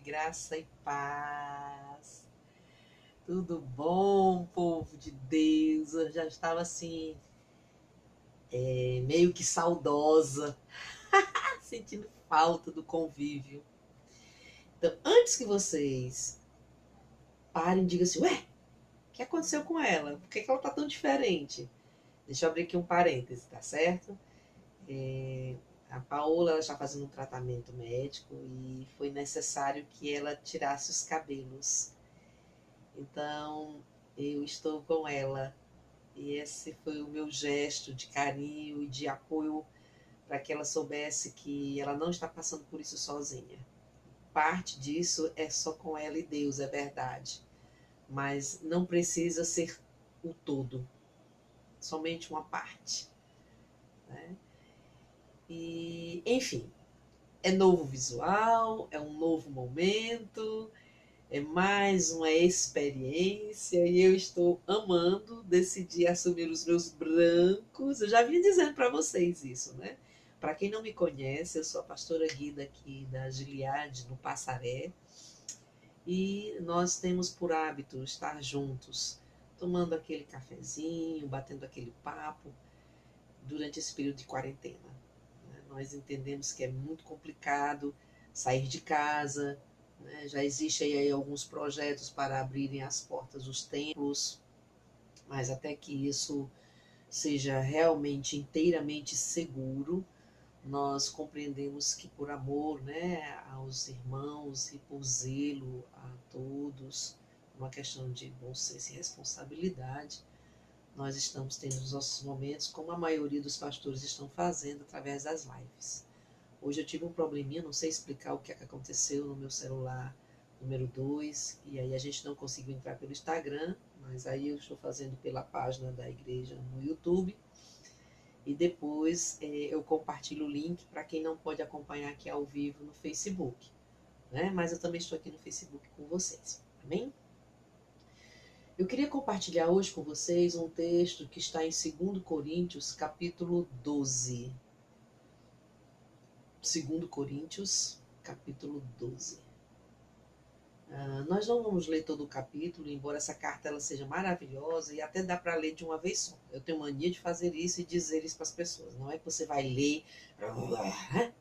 graça e paz. Tudo bom, povo de Deus? Eu já estava assim, meio que saudosa, sentindo falta do convívio. Então, antes que vocês parem e digam assim, ué, o que aconteceu com ela? Por que ela tá tão diferente? Deixa eu abrir aqui um parêntese, tá certo? A Paola ela está fazendo um tratamento médico e foi necessário que ela tirasse os cabelos. Então, eu estou com ela. E esse foi o meu gesto de carinho e de apoio para que ela soubesse que ela não está passando por isso sozinha. Parte disso é só com ela e Deus, é verdade. Mas não precisa ser o todo, somente uma parte. Né? E, enfim, é novo visual, é um novo momento, é mais uma experiência e eu estou amando. Decidi assumir os meus brancos. Eu já vinha dizendo para vocês isso, né? Para quem não me conhece, eu sou a pastora Guida aqui da Gileade, no Passaré, e nós temos por hábito estar juntos, tomando aquele cafezinho, batendo aquele papo durante esse período de quarentena. Nós entendemos que é muito complicado sair de casa, né? Já existem aí alguns projetos para abrirem as portas dos templos, mas até que isso seja realmente inteiramente seguro, nós compreendemos que por amor, né, aos irmãos e por zelo a todos, uma questão de bom senso e responsabilidade, nós estamos tendo os nossos momentos, como a maioria dos pastores estão fazendo através das lives. Hoje eu tive um probleminha, não sei explicar o que é que aconteceu no meu celular número 2, e aí a gente não conseguiu entrar pelo Instagram, mas aí eu estou fazendo pela página da igreja no YouTube, e depois eu compartilho o link para quem não pode acompanhar aqui ao vivo no Facebook, né? Mas eu também estou aqui no Facebook com vocês, amém? Eu queria compartilhar hoje com vocês um texto que está em 2 Coríntios, capítulo 12. 2 Coríntios, capítulo 12. Nós não vamos ler todo o capítulo, embora essa carta ela seja maravilhosa e até dá para ler de uma vez só. Eu tenho mania de fazer isso e dizer isso para as pessoas. Não é que você vai ler, né?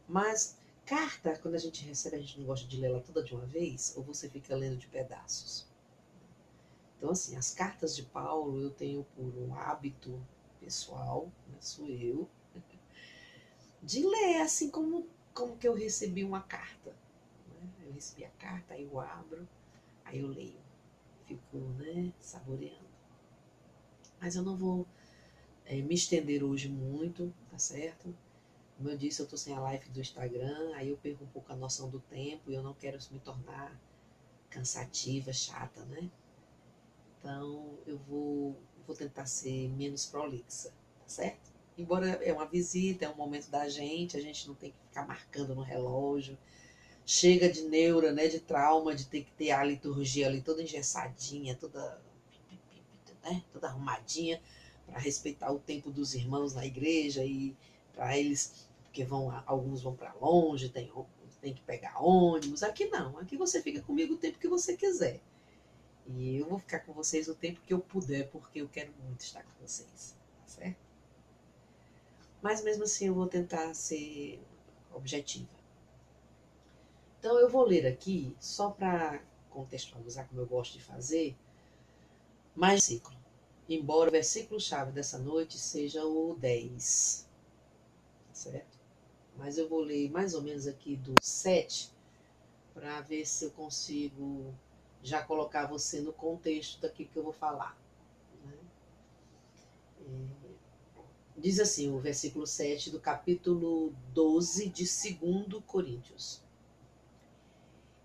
Mas carta, quando a gente recebe, a gente não gosta de ler ela toda de uma vez, ou você fica lendo de pedaços. Então, assim, as cartas de Paulo eu tenho por um hábito pessoal, né, sou eu, de ler assim como que eu recebi uma carta. Né? Eu recebi a carta, aí eu abro, aí eu leio, fico, né, saboreando. Mas eu não vou me estender hoje muito, tá certo? Como eu disse, eu tô sem a live do Instagram, aí eu perco um pouco a noção do tempo e eu não quero me tornar cansativa, chata, né? Então eu vou tentar ser menos prolixa, tá certo? Embora é uma visita, é um momento da gente, a gente não tem que ficar marcando no relógio. Chega de neura, né, de trauma, de ter que ter a liturgia ali toda engessadinha, toda, né, toda arrumadinha, para respeitar o tempo dos irmãos na igreja e para eles, porque alguns vão para longe, tem que pegar ônibus. Aqui não, aqui você fica comigo o tempo que você quiser. E eu vou ficar com vocês o tempo que eu puder, porque eu quero muito estar com vocês, tá certo? Mas mesmo assim eu vou tentar ser objetiva. Então eu vou ler aqui, só para contextualizar como eu gosto de fazer, mais versículo. Embora o versículo-chave dessa noite seja o 10, certo? Mas eu vou ler mais ou menos aqui do 7, para ver se eu consigo já colocar você no contexto daquilo que eu vou falar. Né? Diz assim o versículo 7 do capítulo 12 de 2 Coríntios.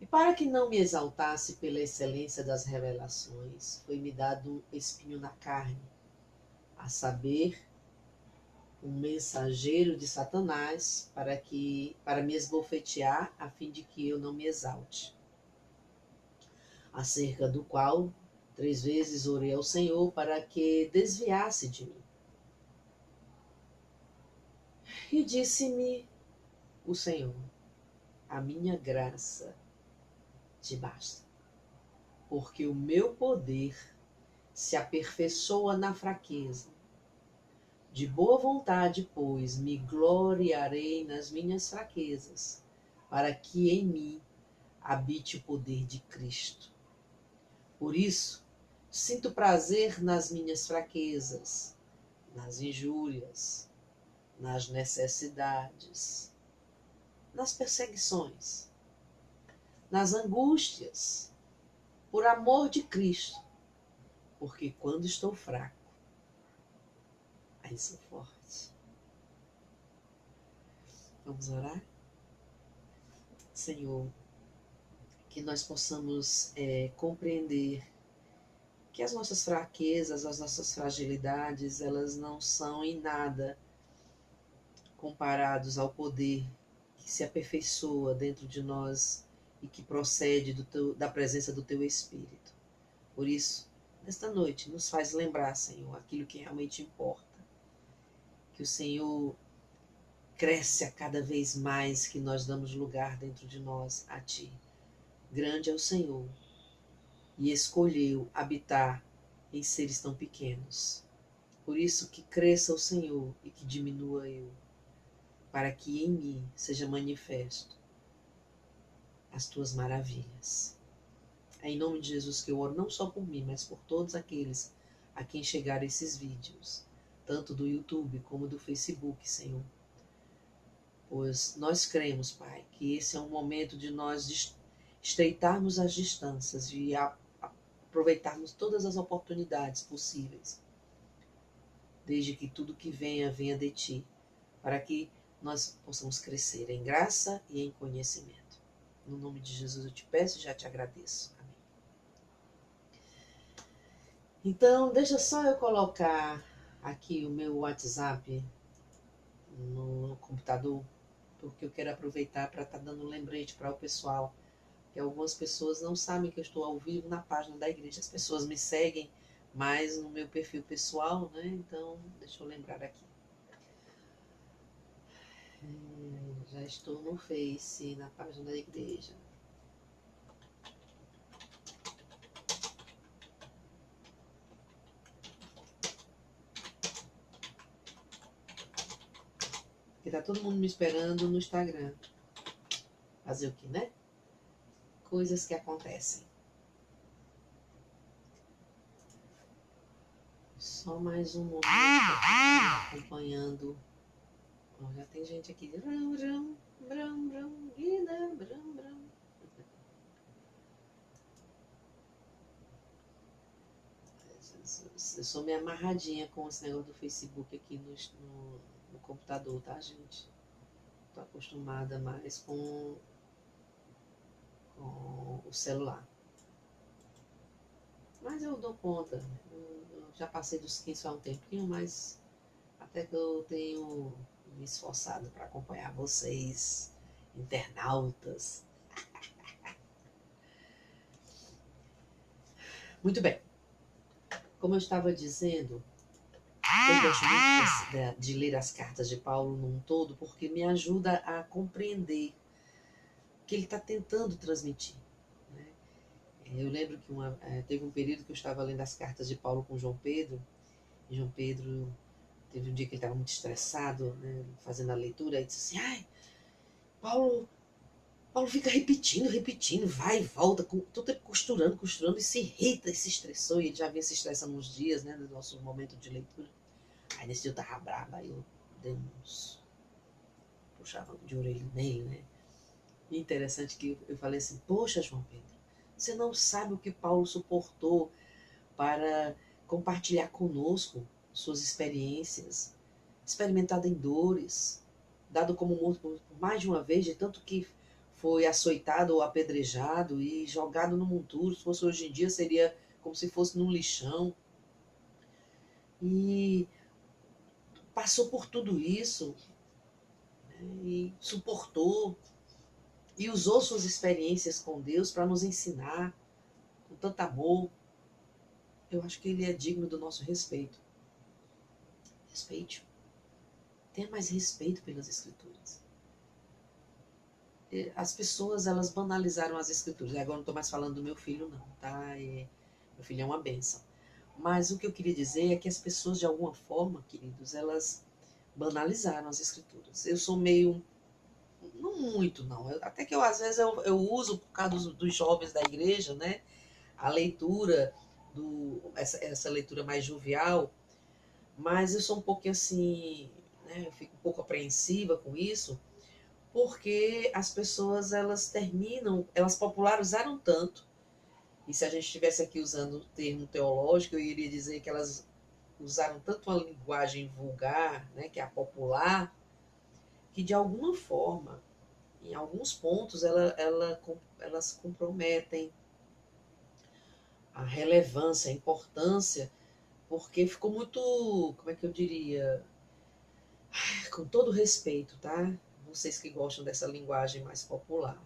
E para que não me exaltasse pela excelência das revelações, foi-me dado um espinho na carne, a saber, um mensageiro de Satanás, para me esbofetear, a fim de que eu não me exalte. Acerca do qual 3 vezes orei ao Senhor para que desviasse de mim. E disse-me o Senhor: a minha graça te basta. Porque o meu poder se aperfeiçoa na fraqueza. De boa vontade, pois, me gloriarei nas minhas fraquezas, para que em mim habite o poder de Cristo. Por isso, sinto prazer nas minhas fraquezas, nas injúrias, nas necessidades, nas perseguições, nas angústias, por amor de Cristo, porque quando estou fraco, aí sou forte. Vamos orar? Senhor, que nós possamos compreender que as nossas fraquezas, as nossas fragilidades, elas não são em nada comparados ao poder que se aperfeiçoa dentro de nós e que procede da presença do Teu Espírito. Por isso, nesta noite, nos faz lembrar, Senhor, aquilo que realmente importa. Que o Senhor cresce a cada vez mais que nós damos lugar dentro de nós a Ti. Grande é o Senhor e escolheu habitar em seres tão pequenos. Por isso que cresça o Senhor e que diminua eu, para que em mim seja manifesto as Tuas maravilhas. É em nome de Jesus que eu oro, não só por mim, mas por todos aqueles a quem chegarem esses vídeos, tanto do YouTube como do Facebook, Senhor. Pois nós cremos, Pai, que esse é um momento de nós estreitarmos as distâncias e aproveitarmos todas as oportunidades possíveis, desde que tudo que venha de Ti, para que nós possamos crescer em graça e em conhecimento. No nome de Jesus eu te peço e já te agradeço. Amém. Então, deixa só eu colocar aqui o meu WhatsApp no computador, porque eu quero aproveitar para estar dando um lembrete para o pessoal, que algumas pessoas não sabem que eu estou ao vivo na página da igreja. As pessoas me seguem mais no meu perfil pessoal, né? Então, deixa eu lembrar aqui. Já estou no Face, na página da igreja. Porque tá todo mundo me esperando no Instagram. Fazer o que, né? Coisas que acontecem. Só mais um momento acompanhando. Oh, já tem gente aqui. Eu sou meio amarradinha com esse negócio do Facebook aqui no computador, tá, gente? Tô acostumada mais com o celular. Mas eu dou conta. Eu já passei dos 15 há um tempinho, mas até que eu tenho me esforçado para acompanhar vocês, internautas. Muito bem. Como eu estava dizendo, eu gosto muito de ler as cartas de Paulo num todo, porque me ajuda a compreender o que ele está tentando transmitir. Né? Eu lembro que teve um período que eu estava lendo as cartas de Paulo com João Pedro, e João Pedro teve um dia que ele estava muito estressado, né, fazendo a leitura, e disse assim, ai, Paulo fica repetindo, vai e volta, tudo costurando, e se irrita, e se estressou, e ele já vinha se estressando uns dias, né, no nosso momento de leitura. Aí nesse dia eu tava brava, aí eu dei uns puxava de orelha nele, né. E interessante que eu falei assim, poxa, João Pedro, você não sabe o que Paulo suportou para compartilhar conosco suas experiências, experimentado em dores, dado como morto por mais de uma vez, de tanto que foi açoitado ou apedrejado e jogado no monturo. Se fosse hoje em dia, seria como se fosse num lixão. E passou por tudo isso, né, e suportou, e usou suas experiências com Deus para nos ensinar com tanto amor. Eu acho que ele é digno do nosso respeito. Respeite-o. Tenha mais respeito pelas Escrituras. as pessoas, elas banalizaram as escrituras. Agora não estou mais falando do meu filho, não, tá? Meu filho é uma bênção. Mas o que eu queria dizer é que as pessoas, de alguma forma, queridos, elas banalizaram as escrituras. Eu sou meio, não muito, não. Até que às vezes eu uso, por causa dos jovens da igreja, né? A leitura, essa leitura mais jovial, mas eu sou um pouquinho assim, né? Eu fico um pouco apreensiva com isso, porque as pessoas, elas terminam, elas popularizaram tanto, e se a gente estivesse aqui usando o termo teológico, eu iria dizer que elas usaram tanto uma linguagem vulgar, né, que é a popular, que de alguma forma, em alguns pontos, elas comprometem a relevância, a importância, porque ficou muito, como é que eu diria, com todo respeito, tá? Vocês que gostam dessa linguagem mais popular.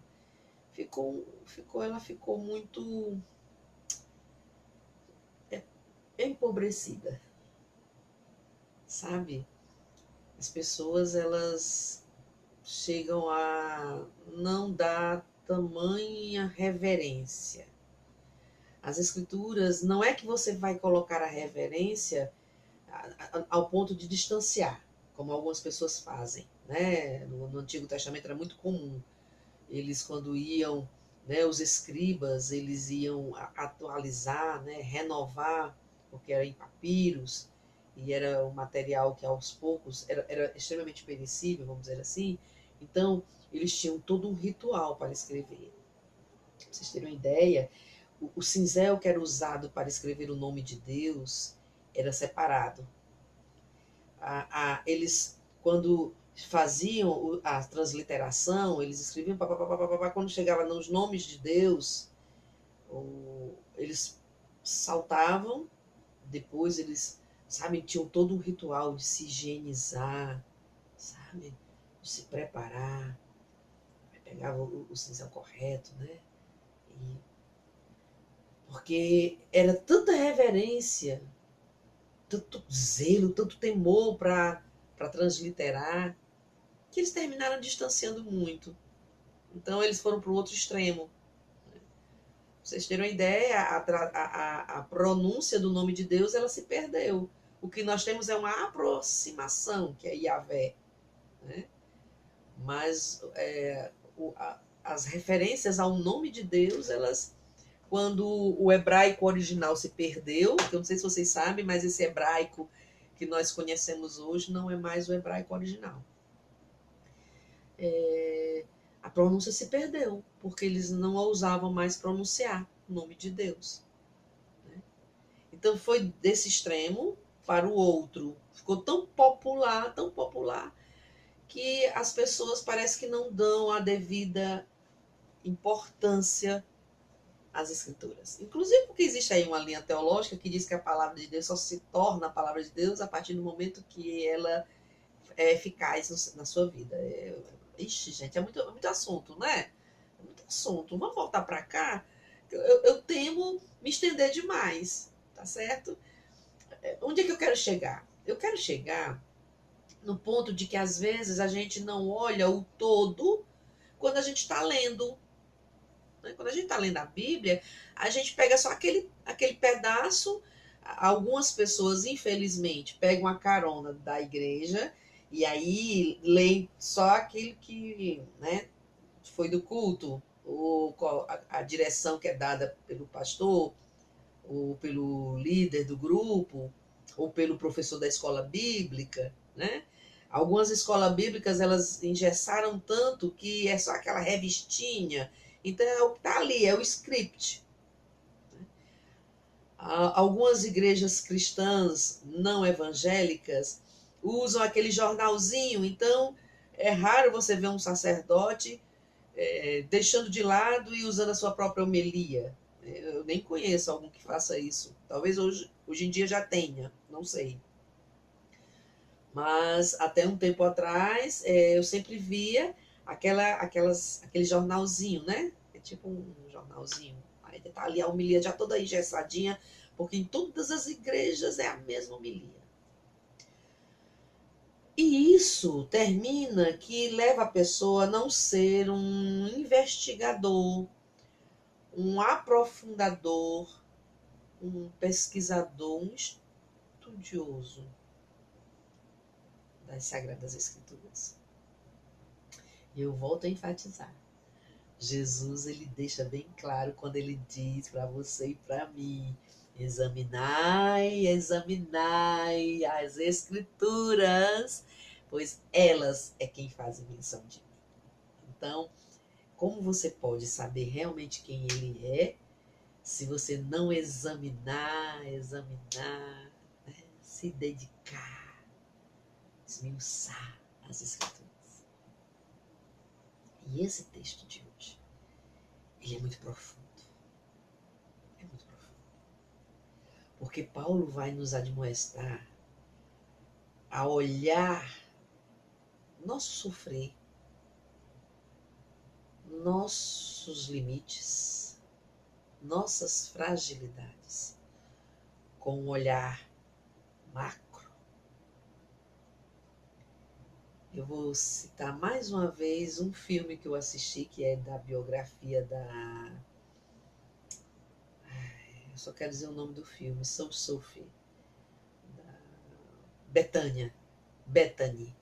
Ela ficou muito empobrecida, sabe? As pessoas, elas chegam a não dar tamanha reverência. As escrituras, não é que você vai colocar a reverência ao ponto de distanciar, como algumas pessoas fazem, né? No Antigo Testamento era muito comum. Eles, quando iam, né, os escribas, eles iam atualizar, né, renovar, porque era em papiros, e era um material que aos poucos era extremamente perecível, vamos dizer assim. Então, eles tinham todo um ritual para escrever. Pra vocês terem uma ideia, o cinzel que era usado para escrever o nome de Deus era separado. Eles, quando faziam a transliteração, eles escreviam papapá, quando chegava nos nomes de Deus, eles saltavam, depois eles, sabe, tinham todo um ritual de se higienizar, sabe, de se preparar, pegava o cinzel correto, né, e, porque era tanta reverência, tanto zelo, tanto temor para transliterar, que eles terminaram distanciando muito. Então eles foram para o outro extremo. Pra vocês terem uma ideia, a pronúncia do nome de Deus, ela se perdeu. O que nós temos é uma aproximação, que é Yahvé, né? Mas as referências ao nome de Deus, elas, quando o hebraico original se perdeu, que eu não sei se vocês sabem, mas esse hebraico que nós conhecemos hoje não é mais o hebraico original. A pronúncia se perdeu, porque eles não ousavam mais pronunciar o nome de Deus, né? Então foi desse extremo para o outro. Ficou tão popular, que as pessoas parece que não dão a devida importância às escrituras. Inclusive porque existe aí uma linha teológica que diz que a palavra de Deus só se torna a palavra de Deus a partir do momento que ela é eficaz na sua vida. Ixi, gente, é muito assunto, né? É muito assunto. Vamos voltar para cá. Eu temo me estender demais, tá certo? Onde é que eu quero chegar? Eu quero chegar no ponto de que às vezes a gente não olha o todo quando a gente está lendo, né? Quando a gente está lendo a Bíblia, a gente pega só aquele pedaço. Algumas pessoas, infelizmente, pegam a carona da igreja e aí leem só aquilo que, né, foi do culto, ou a direção que é dada pelo pastor, ou pelo líder do grupo, ou pelo professor da escola bíblica, né? Algumas escolas bíblicas, elas engessaram tanto que é só aquela revistinha. Então, é o que está ali, é o script. Algumas igrejas cristãs não evangélicas usam aquele jornalzinho. Então, é raro você ver um sacerdote deixando de lado e usando a sua própria homilia. Eu nem conheço algum que faça isso. Talvez hoje em dia já tenha, não sei. Mas até um tempo atrás, eu sempre via aquele jornalzinho, né? É tipo um jornalzinho. Aí tá ali a homilia já toda engessadinha, porque em todas as igrejas é a mesma homilia. E isso termina que leva a pessoa a não ser um investigador, um aprofundador, um pesquisador, um estudioso das Sagradas Escrituras. E eu volto a enfatizar. Jesus, ele deixa bem claro quando ele diz para você e para mim: examinai, examinai as Escrituras, pois elas é quem fazem menção de mim. Então, como você pode saber realmente quem ele é, se você não examinar, né? Se dedicar, esmiuçar as Escrituras. E esse texto de hoje, ele é muito profundo. É muito profundo. Porque Paulo vai nos admoestar a olhar nosso sofrer, nossos limites, nossas fragilidades, com um olhar macro. Eu vou citar mais uma vez um filme que eu assisti, que é da biografia da... Eu só quero dizer o nome do filme, Sophie, da Bethany,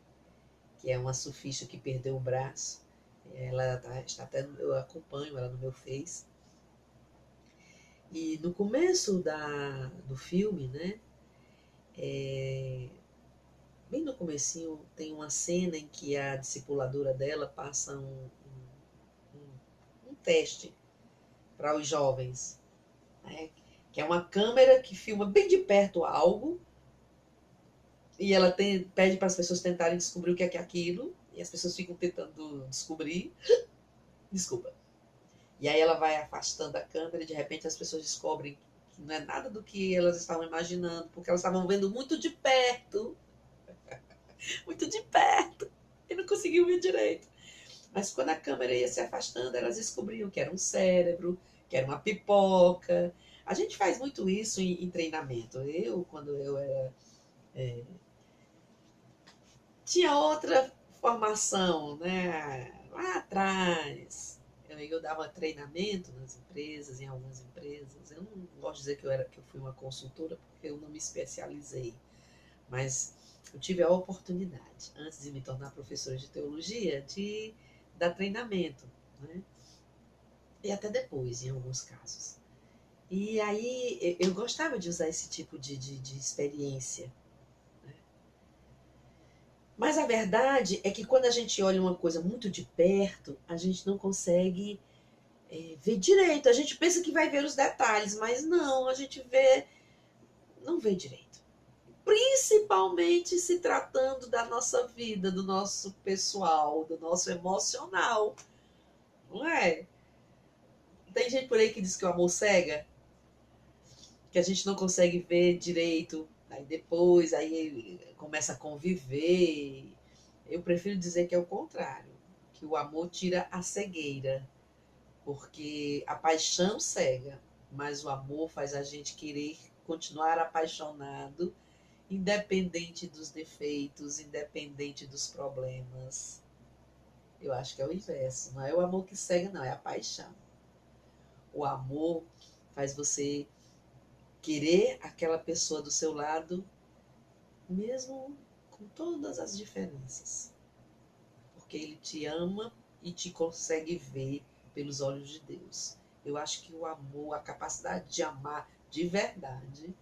que é uma surfista que perdeu o braço. Ela está até, eu acompanho ela no meu Face. E no começo do filme, né, bem no comecinho, tem uma cena em que a discipuladora dela passa um teste para os jovens, né, que é uma câmera que filma bem de perto algo e ela pede para as pessoas tentarem descobrir o que é aquilo e as pessoas ficam tentando descobrir. Desculpa. E aí ela vai afastando a câmera e de repente as pessoas descobrem que não é nada do que elas estavam imaginando, porque elas estavam vendo muito de perto, e não conseguiam ver direito. Mas quando a câmera ia se afastando, elas descobriam que era um cérebro, que era uma pipoca. A gente faz muito isso em treinamento. Quando eu era... tinha outra formação, né? Lá atrás, eu dava treinamento nas empresas, em algumas empresas. Eu não gosto de dizer que eu fui uma consultora, porque eu não me especializei. Mas eu tive a oportunidade, antes de me tornar professora de teologia, de dar treinamento, né? E até depois, em alguns casos. E aí eu gostava de usar esse tipo de experiência. Mas a verdade é que quando a gente olha uma coisa muito de perto, a gente não consegue ver direito. A gente pensa que vai ver os detalhes, mas não, a gente não vê direito. Principalmente se tratando da nossa vida, do nosso pessoal, do nosso emocional. Não é? Tem gente por aí que diz que o amor cega, que a gente não consegue ver direito, aí depois aí começa a conviver. Eu prefiro dizer que é o contrário, que o amor tira a cegueira, porque a paixão cega, mas o amor faz a gente querer continuar apaixonado, independente dos defeitos, independente dos problemas. Eu acho que é o inverso, não é o amor que cega, não, é a paixão. O amor faz você querer aquela pessoa do seu lado, mesmo com todas as diferenças. Porque ele te ama e te consegue ver pelos olhos de Deus. Eu acho que o amor, a capacidade de amar de verdade,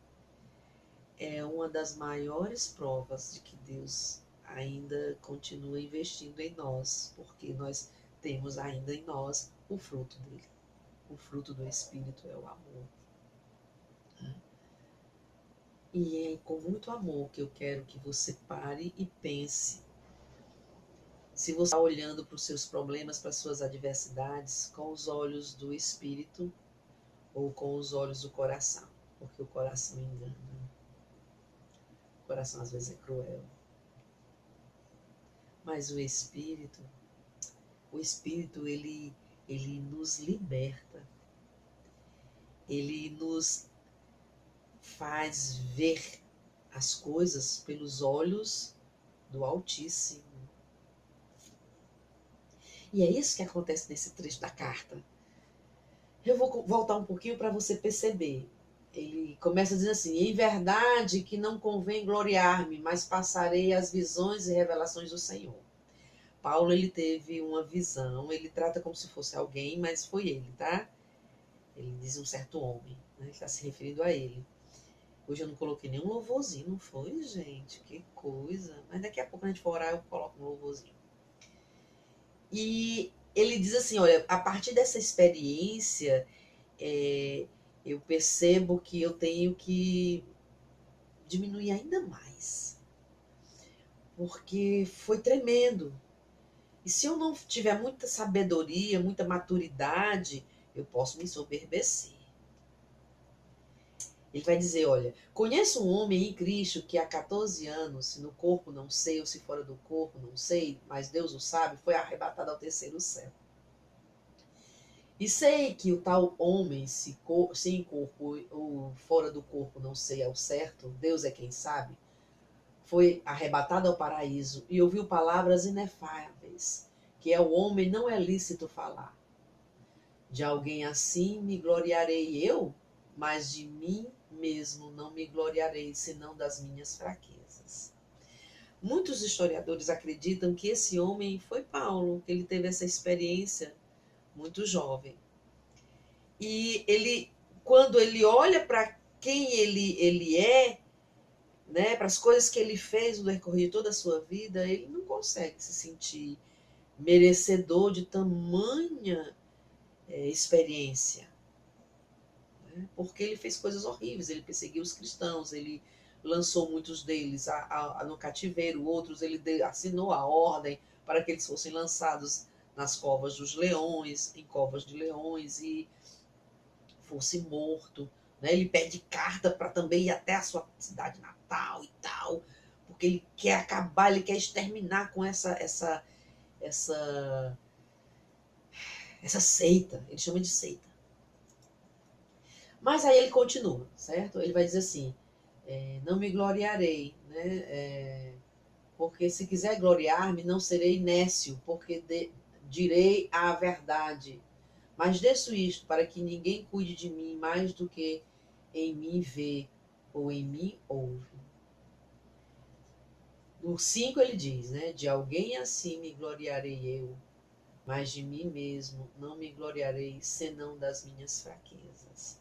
é uma das maiores provas de que Deus ainda continua investindo em nós, porque nós temos ainda em nós o fruto dele. O fruto do Espírito é o amor. E é com muito amor que eu quero que você pare e pense. Se você está olhando para os seus problemas, para as suas adversidades, com os olhos do Espírito ou com os olhos do coração, porque o coração engana. O coração às vezes é cruel. Mas o Espírito ele nos liberta. Ele nos faz ver as coisas pelos olhos do Altíssimo. E é isso que acontece nesse trecho da carta. Eu vou voltar um pouquinho para você perceber. Ele começa dizendo assim: em verdade que não convém gloriar-me, mas passarei as visões e revelações do Senhor. Paulo, ele teve uma visão, ele trata como se fosse alguém, mas foi ele, tá? Ele diz um certo homem, né? Ele está se referindo a ele. Hoje eu não coloquei nenhum louvorzinho, não foi, gente? Que coisa. Mas daqui a pouco a gente for orar, eu coloco um louvorzinho. E ele diz assim, olha, a partir dessa experiência, eu percebo que eu tenho que diminuir ainda mais. Porque foi tremendo. E se eu não tiver muita sabedoria, muita maturidade, eu posso me ensoberbecer. Ele vai dizer, olha, conheço um homem em Cristo que há 14 anos, se no corpo não sei, ou se fora do corpo não sei, mas Deus o sabe, foi arrebatado ao terceiro céu. E sei que o tal homem, se em corpo ou fora do corpo não sei ao certo, Deus é quem sabe, foi arrebatado ao paraíso e ouviu palavras inefáveis, que ao homem não é lícito falar. De alguém assim me gloriarei eu, mas de mim mesmo não me gloriarei, senão das minhas fraquezas. Muitos historiadores acreditam que esse homem foi Paulo, que ele teve essa experiência muito jovem. E ele, quando ele olha para quem ele é, né, para as coisas que ele fez no decorrer de toda a sua vida, ele não consegue se sentir merecedor de tamanha experiência. Porque ele fez coisas horríveis, ele perseguiu os cristãos, ele lançou muitos deles no cativeiro, outros ele assinou a ordem para que eles fossem lançados nas covas dos leões, em covas de leões, e fosse morto. Né? Ele pede carta para também ir até a sua cidade natal e tal, porque ele quer acabar, ele quer exterminar com essa seita, ele chama de seita. Mas aí ele continua, certo? Ele vai dizer assim, não me gloriarei, né? Porque se quiser gloriar-me, não serei nécio, porque direi a verdade. Mas desço isto, para que ninguém cuide de mim mais do que em mim vê ou em mim ouve. No 5 ele diz, né? De alguém assim me gloriarei eu, mas de mim mesmo não me gloriarei, senão das minhas fraquezas.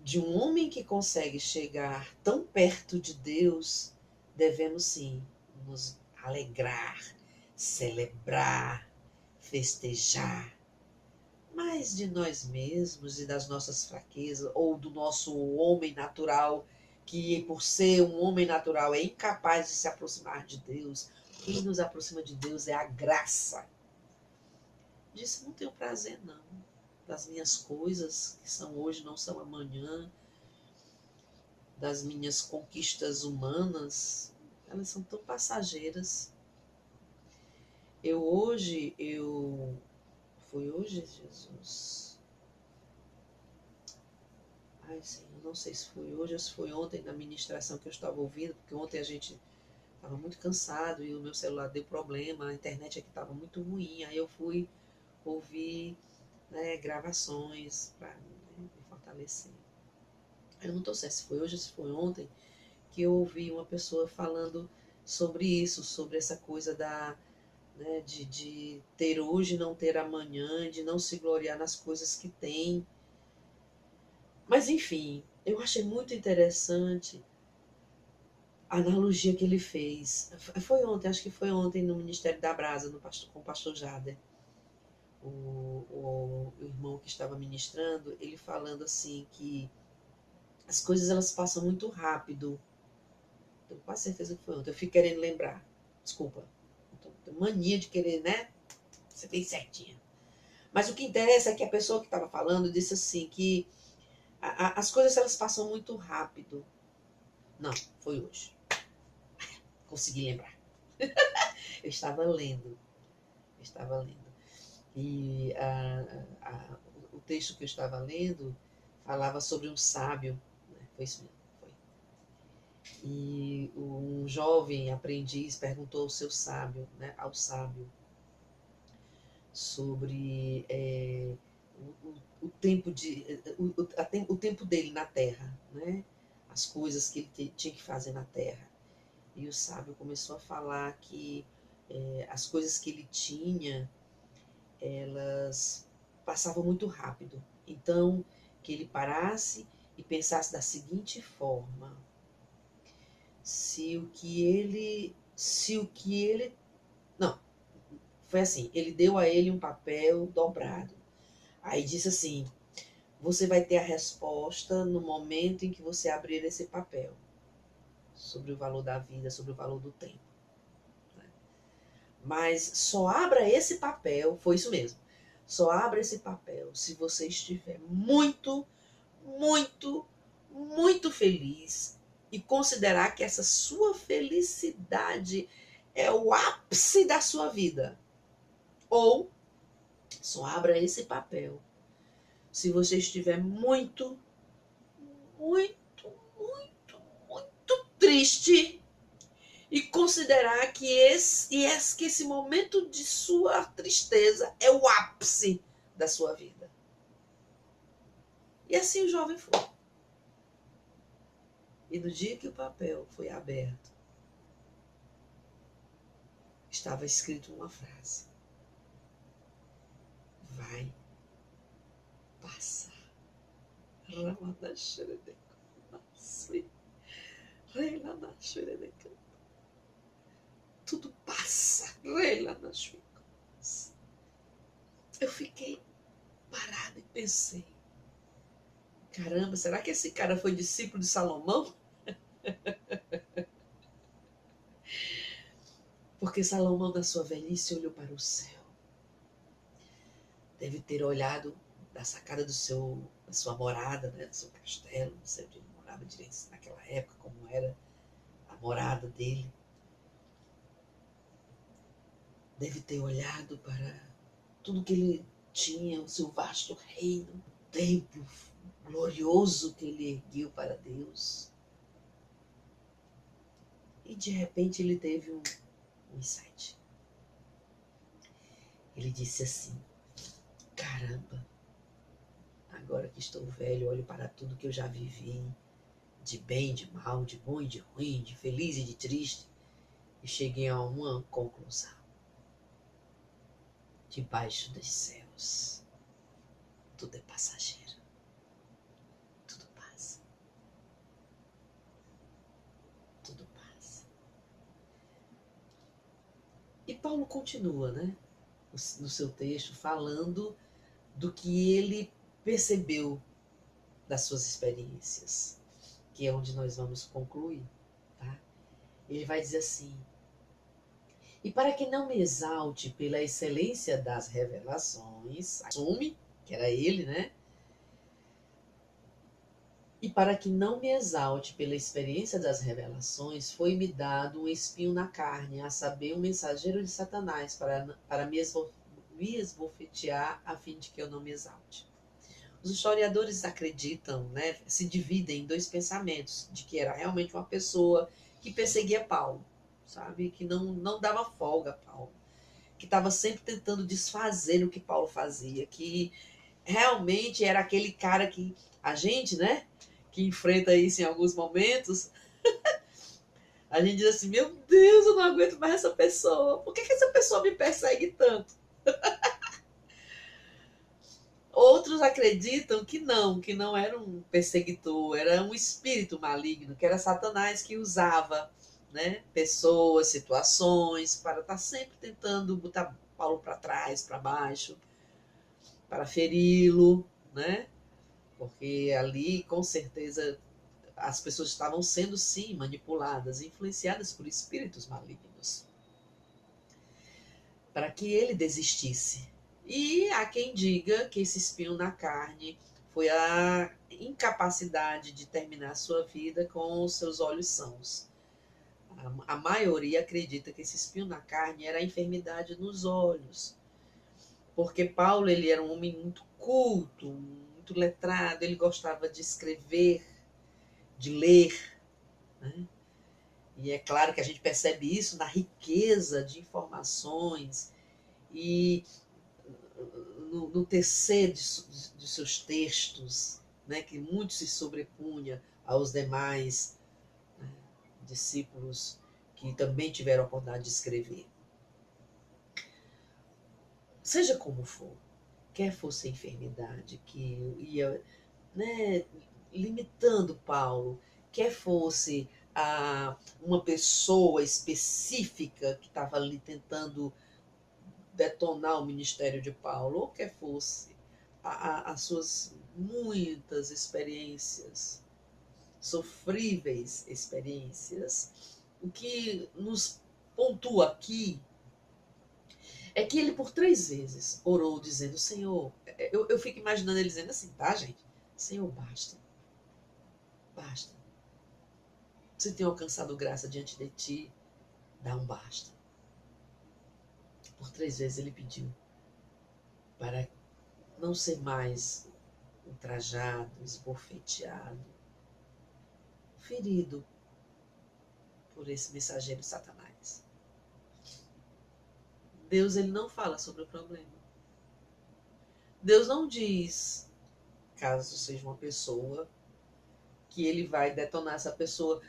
De um homem que consegue chegar tão perto de Deus, devemos sim nos alegrar, celebrar, festejar. Mas de nós mesmos e das nossas fraquezas, ou do nosso homem natural, que por ser um homem natural é incapaz de se aproximar de Deus, quem nos aproxima de Deus é a graça. Disse, não tenho prazer não, das minhas coisas, que são hoje, não são amanhã, das minhas conquistas humanas, elas são tão passageiras. Foi hoje, Jesus? Ai, sim, eu não sei se foi hoje ou se foi ontem na ministração que eu estava ouvindo, porque ontem a gente estava muito cansado e o meu celular deu problema, a internet aqui estava muito ruim, aí eu fui ouvir, né, gravações para, né, me fortalecer. Eu não estou certo se foi hoje ou se foi ontem, que eu ouvi uma pessoa falando sobre isso, sobre essa coisa né, de ter hoje e não ter amanhã, de não se gloriar nas coisas que tem. Mas, enfim, eu achei muito interessante a analogia que ele fez. Foi ontem, acho que foi ontem no Ministério da Brasa, com o pastor Jader. O irmão que estava ministrando, ele falando assim que as coisas elas passam muito rápido. Tenho quase certeza que foi ontem. Eu fico querendo lembrar. Desculpa. Tenho mania de querer, né? Você bem certinha. Mas o que interessa é que a pessoa que estava falando disse assim que as coisas elas passam muito rápido. Não, foi hoje. Consegui lembrar. Eu estava lendo. E o texto que eu estava lendo falava sobre um sábio. Né? Foi isso mesmo. Foi. E um jovem aprendiz perguntou ao seu sábio, né, ao sábio, sobre o tempo o tempo dele na Terra, né? As coisas que ele tinha que fazer na Terra. E o sábio começou a falar que as coisas que ele tinha, elas passavam muito rápido. Então, que ele parasse e pensasse da seguinte forma: se o que ele, não, foi assim, ele deu a ele um papel dobrado. Aí disse assim: você vai ter a resposta no momento em que você abrir esse papel, sobre o valor da vida, sobre o valor do tempo. Mas só abra esse papel, foi isso mesmo, só abra esse papel se você estiver muito, muito, muito feliz e considerar que essa sua felicidade é o ápice da sua vida. Ou só abra esse papel se você estiver muito, muito, muito, muito triste e considerar que esse momento de sua tristeza é o ápice da sua vida. E assim o jovem foi. E no dia que o papel foi aberto, estava escrito uma frase: vai passar. Tudo passa. Eu fiquei parada e pensei: caramba, será que esse cara foi discípulo de Salomão? Porque Salomão, na sua velhice, olhou para o céu. Deve ter olhado da sacada da sua morada, né, do seu castelo, não sei onde ele morava direito naquela época, como era a morada dele. Deve ter olhado para tudo que ele tinha, o seu vasto reino, o templo glorioso que ele ergueu para Deus. E de repente ele teve um insight. Ele disse assim: caramba, agora que estou velho, olho para tudo que eu já vivi, de bem, de mal, de bom e de ruim, de feliz e de triste, e cheguei a uma conclusão. Debaixo dos céus, tudo é passageiro. Tudo passa. Tudo passa. E Paulo continua, né, no seu texto, falando do que ele percebeu das suas experiências, que é onde nós vamos concluir, tá? Ele vai dizer assim: e para que não me exalte pela excelência das revelações, assume que era ele, né? E para que não me exalte pela experiência das revelações, foi-me dado um espinho na carne, a saber, um mensageiro de Satanás, para me esbofetear, a fim de que eu não me exalte. Os historiadores acreditam, né, se dividem em dois pensamentos, de que era realmente uma pessoa que perseguia Paulo, sabe, que não dava folga a Paulo, que estava sempre tentando desfazer o que Paulo fazia, que realmente era aquele cara que a gente, né, que enfrenta isso em alguns momentos, a gente diz assim: meu Deus, eu não aguento mais essa pessoa, por que essa pessoa me persegue tanto? Outros acreditam que não era um perseguidor, era um espírito maligno, que era Satanás que usava, né, pessoas, situações, para estar sempre tentando botar Paulo para trás, para baixo, para feri-lo, né? Porque ali, com certeza, as pessoas estavam sendo, sim, manipuladas, influenciadas por espíritos malignos, para que ele desistisse. E há quem diga que esse espinho na carne foi a incapacidade de terminar sua vida com os seus olhos sãos. A maioria acredita que esse espinho na carne era a enfermidade nos olhos, porque Paulo, ele era um homem muito culto, muito letrado, ele gostava de escrever, de ler, né? E é claro que a gente percebe isso na riqueza de informações e no tecer de seus textos, né, que muito se sobrepunha aos demais, né, discípulos que também tiveram a oportunidade de escrever. Seja como for, quer fosse a enfermidade que ia, né, limitando Paulo, quer fosse uma pessoa específica que estava ali tentando detonar o ministério de Paulo, ou quer fosse as suas muitas experiências, sofríveis experiências, o que nos pontua aqui é que ele por 3 vezes orou dizendo, Senhor, eu fico imaginando ele dizendo assim, tá, gente? Senhor, basta, basta. Se tem alcançado graça diante de ti, dá um basta. Por 3 vezes ele pediu para não ser mais ultrajado, esbofeteado, ferido por esse mensageiro de Satanás. Deus, ele não fala sobre o problema. Deus não diz, caso seja uma pessoa, que ele vai detonar essa pessoa.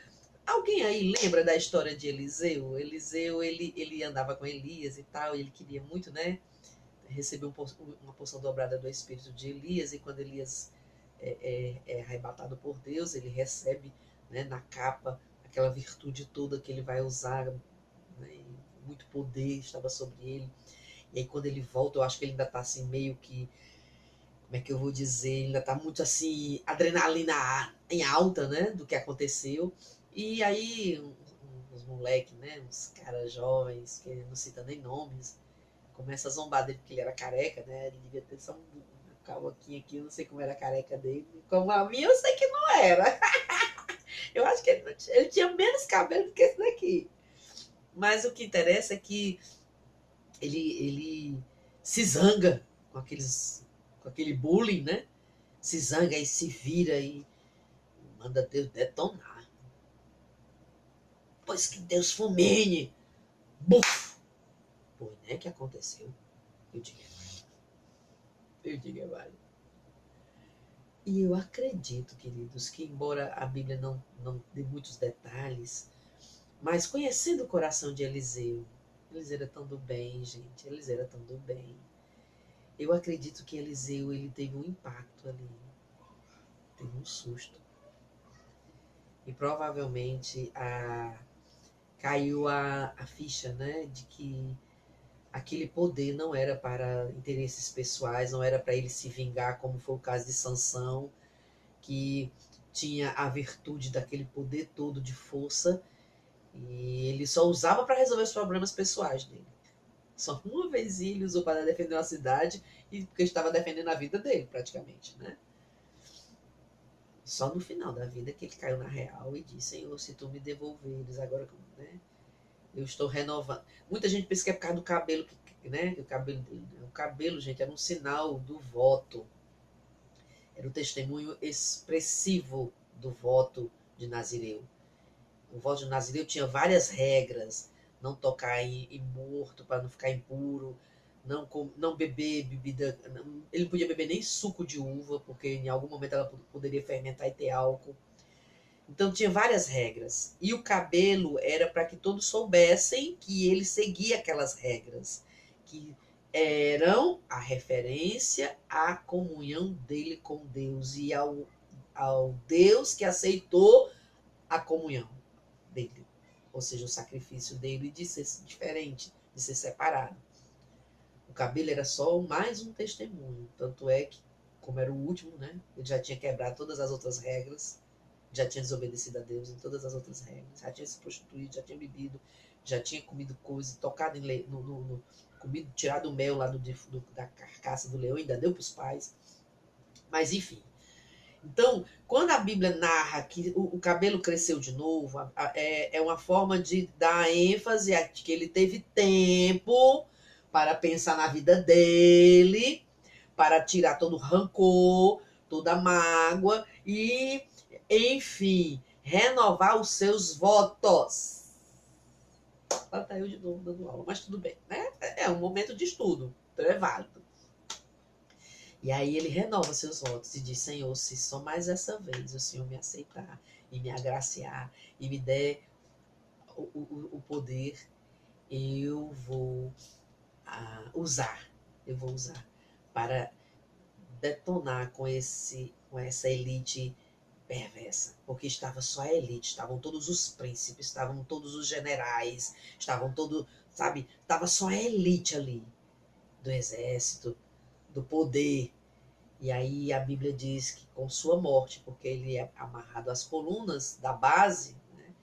Alguém aí lembra da história de Eliseu? Eliseu, ele andava com Elias e tal, e ele queria muito, né, receber uma porção dobrada do espírito de Elias, e quando Elias é arrebatado por Deus, ele recebe, né, na capa aquela virtude toda que ele vai usar, né, muito poder estava sobre ele. E aí quando ele volta, eu acho que ele ainda está assim meio que, como é que eu vou dizer, ele ainda está muito assim, adrenalina em alta, né, do que aconteceu. E aí uns moleques, né, uns caras jovens, que não cita nem nomes, começa a zombar dele porque ele era careca, né, ele devia ter só um cavoquinho aqui, eu não sei como era a careca dele, como a minha eu sei que não era. Eu acho que ele tinha menos cabelo do que esse daqui. Mas o que interessa é que ele se zanga com aquele bullying, né? Se zanga e se vira e manda Deus detonar. Pois que Deus fulmine. Buf! Foi, né, que aconteceu. Eu digo, vale. E eu acredito, queridos, que embora a Bíblia não dê muitos detalhes, mas conhecendo o coração de Eliseu era tão do bem, gente. Eliseu era tão do bem. Eu acredito que Eliseu, ele teve um impacto ali. Teve um susto. E provavelmente caiu a ficha, né? De que aquele poder não era para interesses pessoais, não era para ele se vingar, como foi o caso de Sansão, que tinha a virtude daquele poder todo de força, e ele só usava para resolver os problemas pessoais dele. Só uma vez ele usou para defender uma cidade, e porque estava defendendo a vida dele, praticamente, né? Só no final da vida que ele caiu na real e disse, Senhor, se tu me devolveres, agora, né, eu estou renovando. Muita gente pensa que é por causa do cabelo, né, o cabelo dele. O cabelo, gente, era um sinal do voto. Era o testemunho expressivo do voto de Nazireu. O voto de Nazireu tinha várias regras. Não tocar em morto para não ficar impuro, não beber bebida, ele não podia beber nem suco de uva, porque em algum momento ela poderia fermentar e ter álcool. Então tinha várias regras. E o cabelo era para que todos soubessem que ele seguia aquelas regras, que eram a referência à comunhão dele com Deus e ao Deus que aceitou a comunhão dele. Ou seja, o sacrifício dele de ser diferente, de ser separado. O cabelo era só mais um testemunho. Tanto é que, como era o último, né, ele já tinha quebrado todas as outras regras, já tinha desobedecido a Deus em todas as outras regras, já tinha se prostituído, já tinha bebido, já tinha comido coisas, tocado comido, tirado o mel lá da carcaça do leão, ainda deu para os pais. Mas enfim. Então, quando a Bíblia narra que o cabelo cresceu de novo, é uma forma de dar ênfase a que ele teve tempo para pensar na vida dele, para tirar todo o rancor, toda a mágoa e, enfim, renovar os seus votos. Lá tá eu de novo dando aula, mas tudo bem, né? É um momento de estudo, então é válido. E aí ele renova seus votos e diz: Senhor, se só mais essa vez o Senhor me aceitar e me agraciar e me der o poder, eu vou usar, para detonar com essa elite perversa, porque estava só a elite, estavam todos os príncipes, estavam todos os generais, estavam todos, sabe, estava só a elite ali do exército, do poder. E aí a Bíblia diz que com sua morte, porque ele é amarrado às colunas da base, né,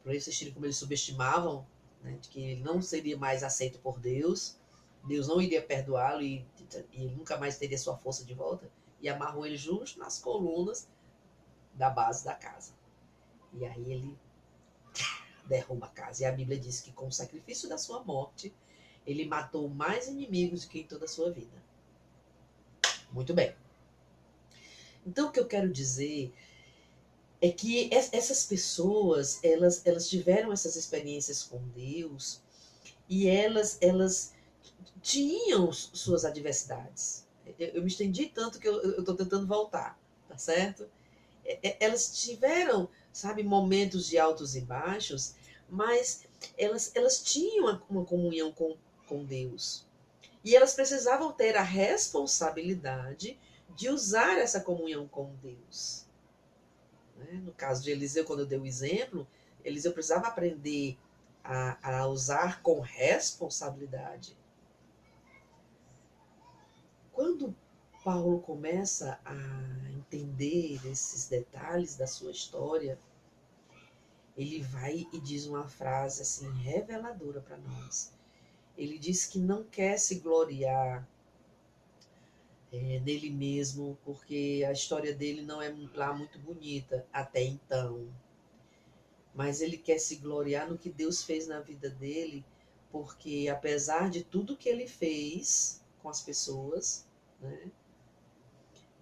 por esse estilo como eles subestimavam, né, de que ele não seria mais aceito por Deus, Deus não iria perdoá-lo e ele nunca mais teria sua força de volta, e amarrou ele justo nas colunas da base da casa. E aí ele derruba a casa. E a Bíblia diz que com o sacrifício da sua morte, ele matou mais inimigos do que em toda a sua vida. Muito bem. Então o que eu quero dizer é que essas pessoas, elas tiveram essas experiências com Deus e elas tinham suas adversidades. Eu me estendi tanto que eu estou tentando voltar, tá certo? Elas tiveram, sabe, momentos de altos e baixos, mas elas tinham uma comunhão com Deus. E elas precisavam ter a responsabilidade de usar essa comunhão com Deus. Né? No caso de Eliseu, quando eu dei o exemplo, Eliseu precisava aprender a usar com responsabilidade. Quando Paulo começa a entender esses detalhes da sua história, ele vai e diz uma frase assim reveladora para nós. Ele diz que não quer se gloriar nele mesmo, porque a história dele não é lá muito bonita até então. Mas ele quer se gloriar no que Deus fez na vida dele, porque apesar de tudo que ele fez com as pessoas, né,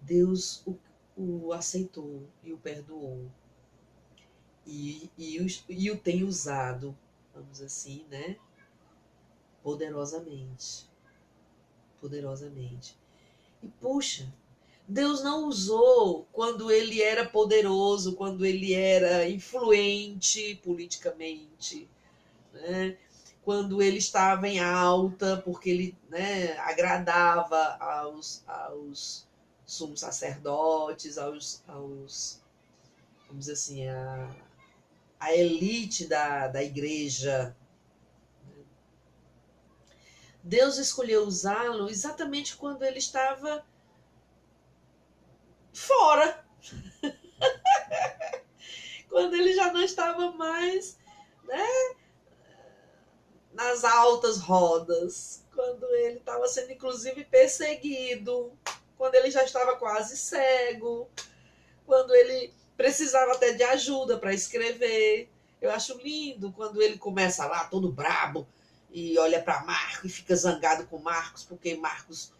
Deus o aceitou e o perdoou. E o tem usado, vamos assim, né, poderosamente. Poderosamente. E puxa, Deus não usou quando ele era poderoso, quando ele era influente politicamente, né? Quando ele estava em alta, porque ele, né, agradava aos sumos sacerdotes, vamos dizer assim, a elite da igreja. Deus escolheu usá-lo exatamente quando ele estava fora, quando ele já não estava mais, né, nas altas rodas, quando ele estava sendo inclusive perseguido, quando ele já estava quase cego, quando ele precisava até de ajuda para escrever. Eu acho lindo quando ele começa lá todo brabo e olha para Marcos e fica zangado com Marcos, porque Marcos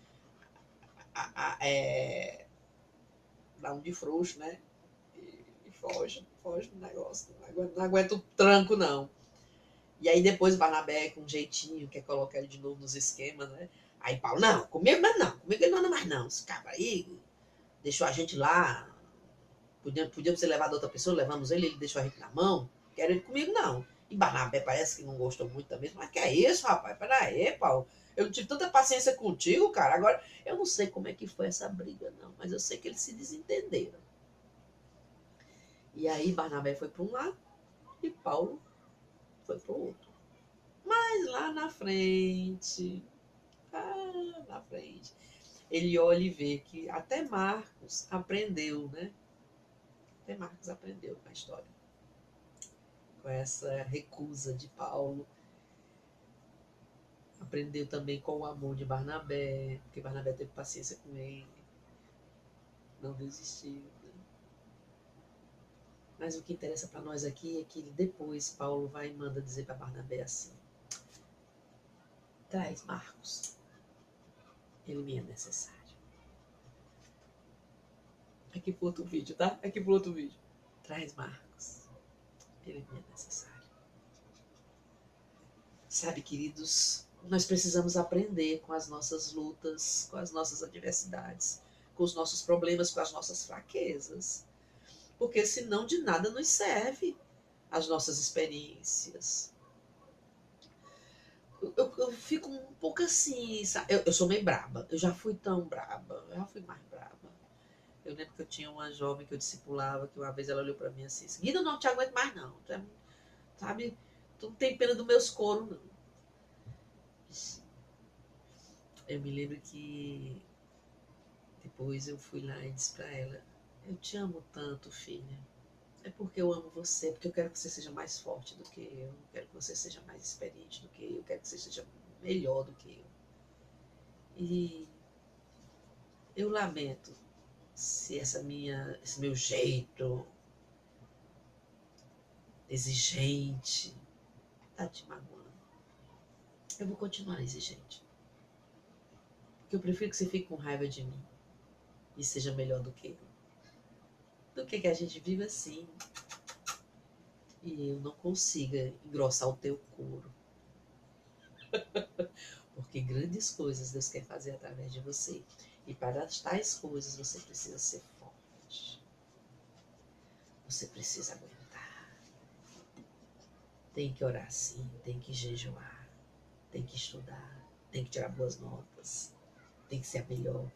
dá um de frouxo, né? E foge do negócio. Não aguenta o tranco, não. E aí depois Barnabé, com um jeitinho, quer colocar ele de novo nos esquemas, né? Aí Paulo, não, comigo não, comigo ele não anda mais não. Esse cara aí deixou a gente lá, podíamos ter levado outra pessoa, levamos ele deixou a gente na mão, quero ele comigo não. E Barnabé parece que não gostou muito também, mas que é isso, rapaz? Peraí, Paulo, eu não tive tanta paciência contigo, cara, agora eu não sei como é que foi essa briga, não, mas eu sei que eles se desentenderam. E aí Barnabé foi para um lado e Paulo foi para o outro. Mas lá na frente, ele olha e vê que até Marcos aprendeu, né? Até Marcos aprendeu com a história. Com essa recusa de Paulo. Aprendeu também com o amor de Barnabé, porque Barnabé teve paciência com ele. Não desistiu. Né? Mas o que interessa para nós aqui é que depois Paulo vai e manda dizer para Barnabé assim: traz Marcos, ele me é necessário. Aqui pro outro vídeo, tá? Aqui pro outro vídeo. Traz Marcos, ele me é necessário. Sabe, queridos, nós precisamos aprender com as nossas lutas, com as nossas adversidades, com os nossos problemas, com as nossas fraquezas. Porque senão de nada nos serve as nossas experiências. Eu fico um pouco assim, sabe? Eu sou meio braba. Eu já fui tão braba. Eu já fui mais braba. Eu lembro que eu tinha uma jovem que eu discipulava, que uma vez ela olhou pra mim assim, Guida, eu não te aguento mais não. Tu é, sabe, tu não tem pena dos meus coros, não. Eu me lembro que depois eu fui lá e disse pra ela, eu te amo tanto, filha. É porque eu amo você, porque eu quero que você seja mais forte do que eu quero que você seja mais experiente do que eu quero que você seja melhor do que eu. E eu lamento se esse meu jeito exigente tá te magoando. Eu vou continuar exigente. Porque eu prefiro que você fique com raiva de mim e seja melhor do que eu. Do que a gente viva assim e eu não consiga engrossar o teu couro. Porque grandes coisas Deus quer fazer através de você. E para tais coisas você precisa ser forte. Você precisa aguentar. Tem que orar sim, tem que jejuar, tem que estudar, tem que tirar boas notas, tem que ser a melhor.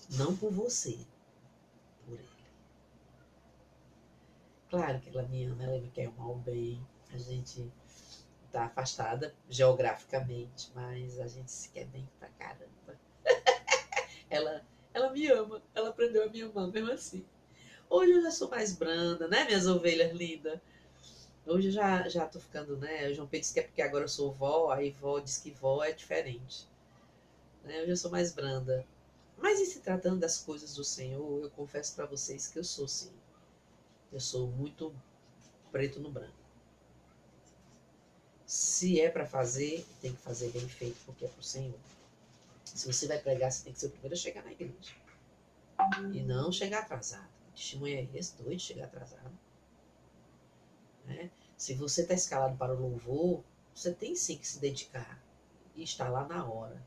Não por você, por ele. Claro que ela me ama, ela me quer o mal bem. A gente tá afastada geograficamente, mas a gente se quer bem pra caramba. Ela, ela me ama, ela aprendeu a me amar mesmo assim. Hoje eu já sou mais branda, né, minhas ovelhas lindas? Hoje eu já tô ficando, né? O João Pedro disse que é porque agora eu sou vó, aí vó diz que vó é diferente. Né? Hoje eu sou mais branda. Mas em se tratando das coisas do Senhor, eu confesso para vocês que eu sou sim. Eu sou muito preto no branco. Se é para fazer, tem que fazer bem feito, porque é pro Senhor. Se você vai pregar, você tem que ser o primeiro a chegar na igreja. E não chegar atrasado. Testemunha é esse, doido, chegar atrasado. Né? Se você está escalado para o louvor, você tem sim que se dedicar e estar lá na hora.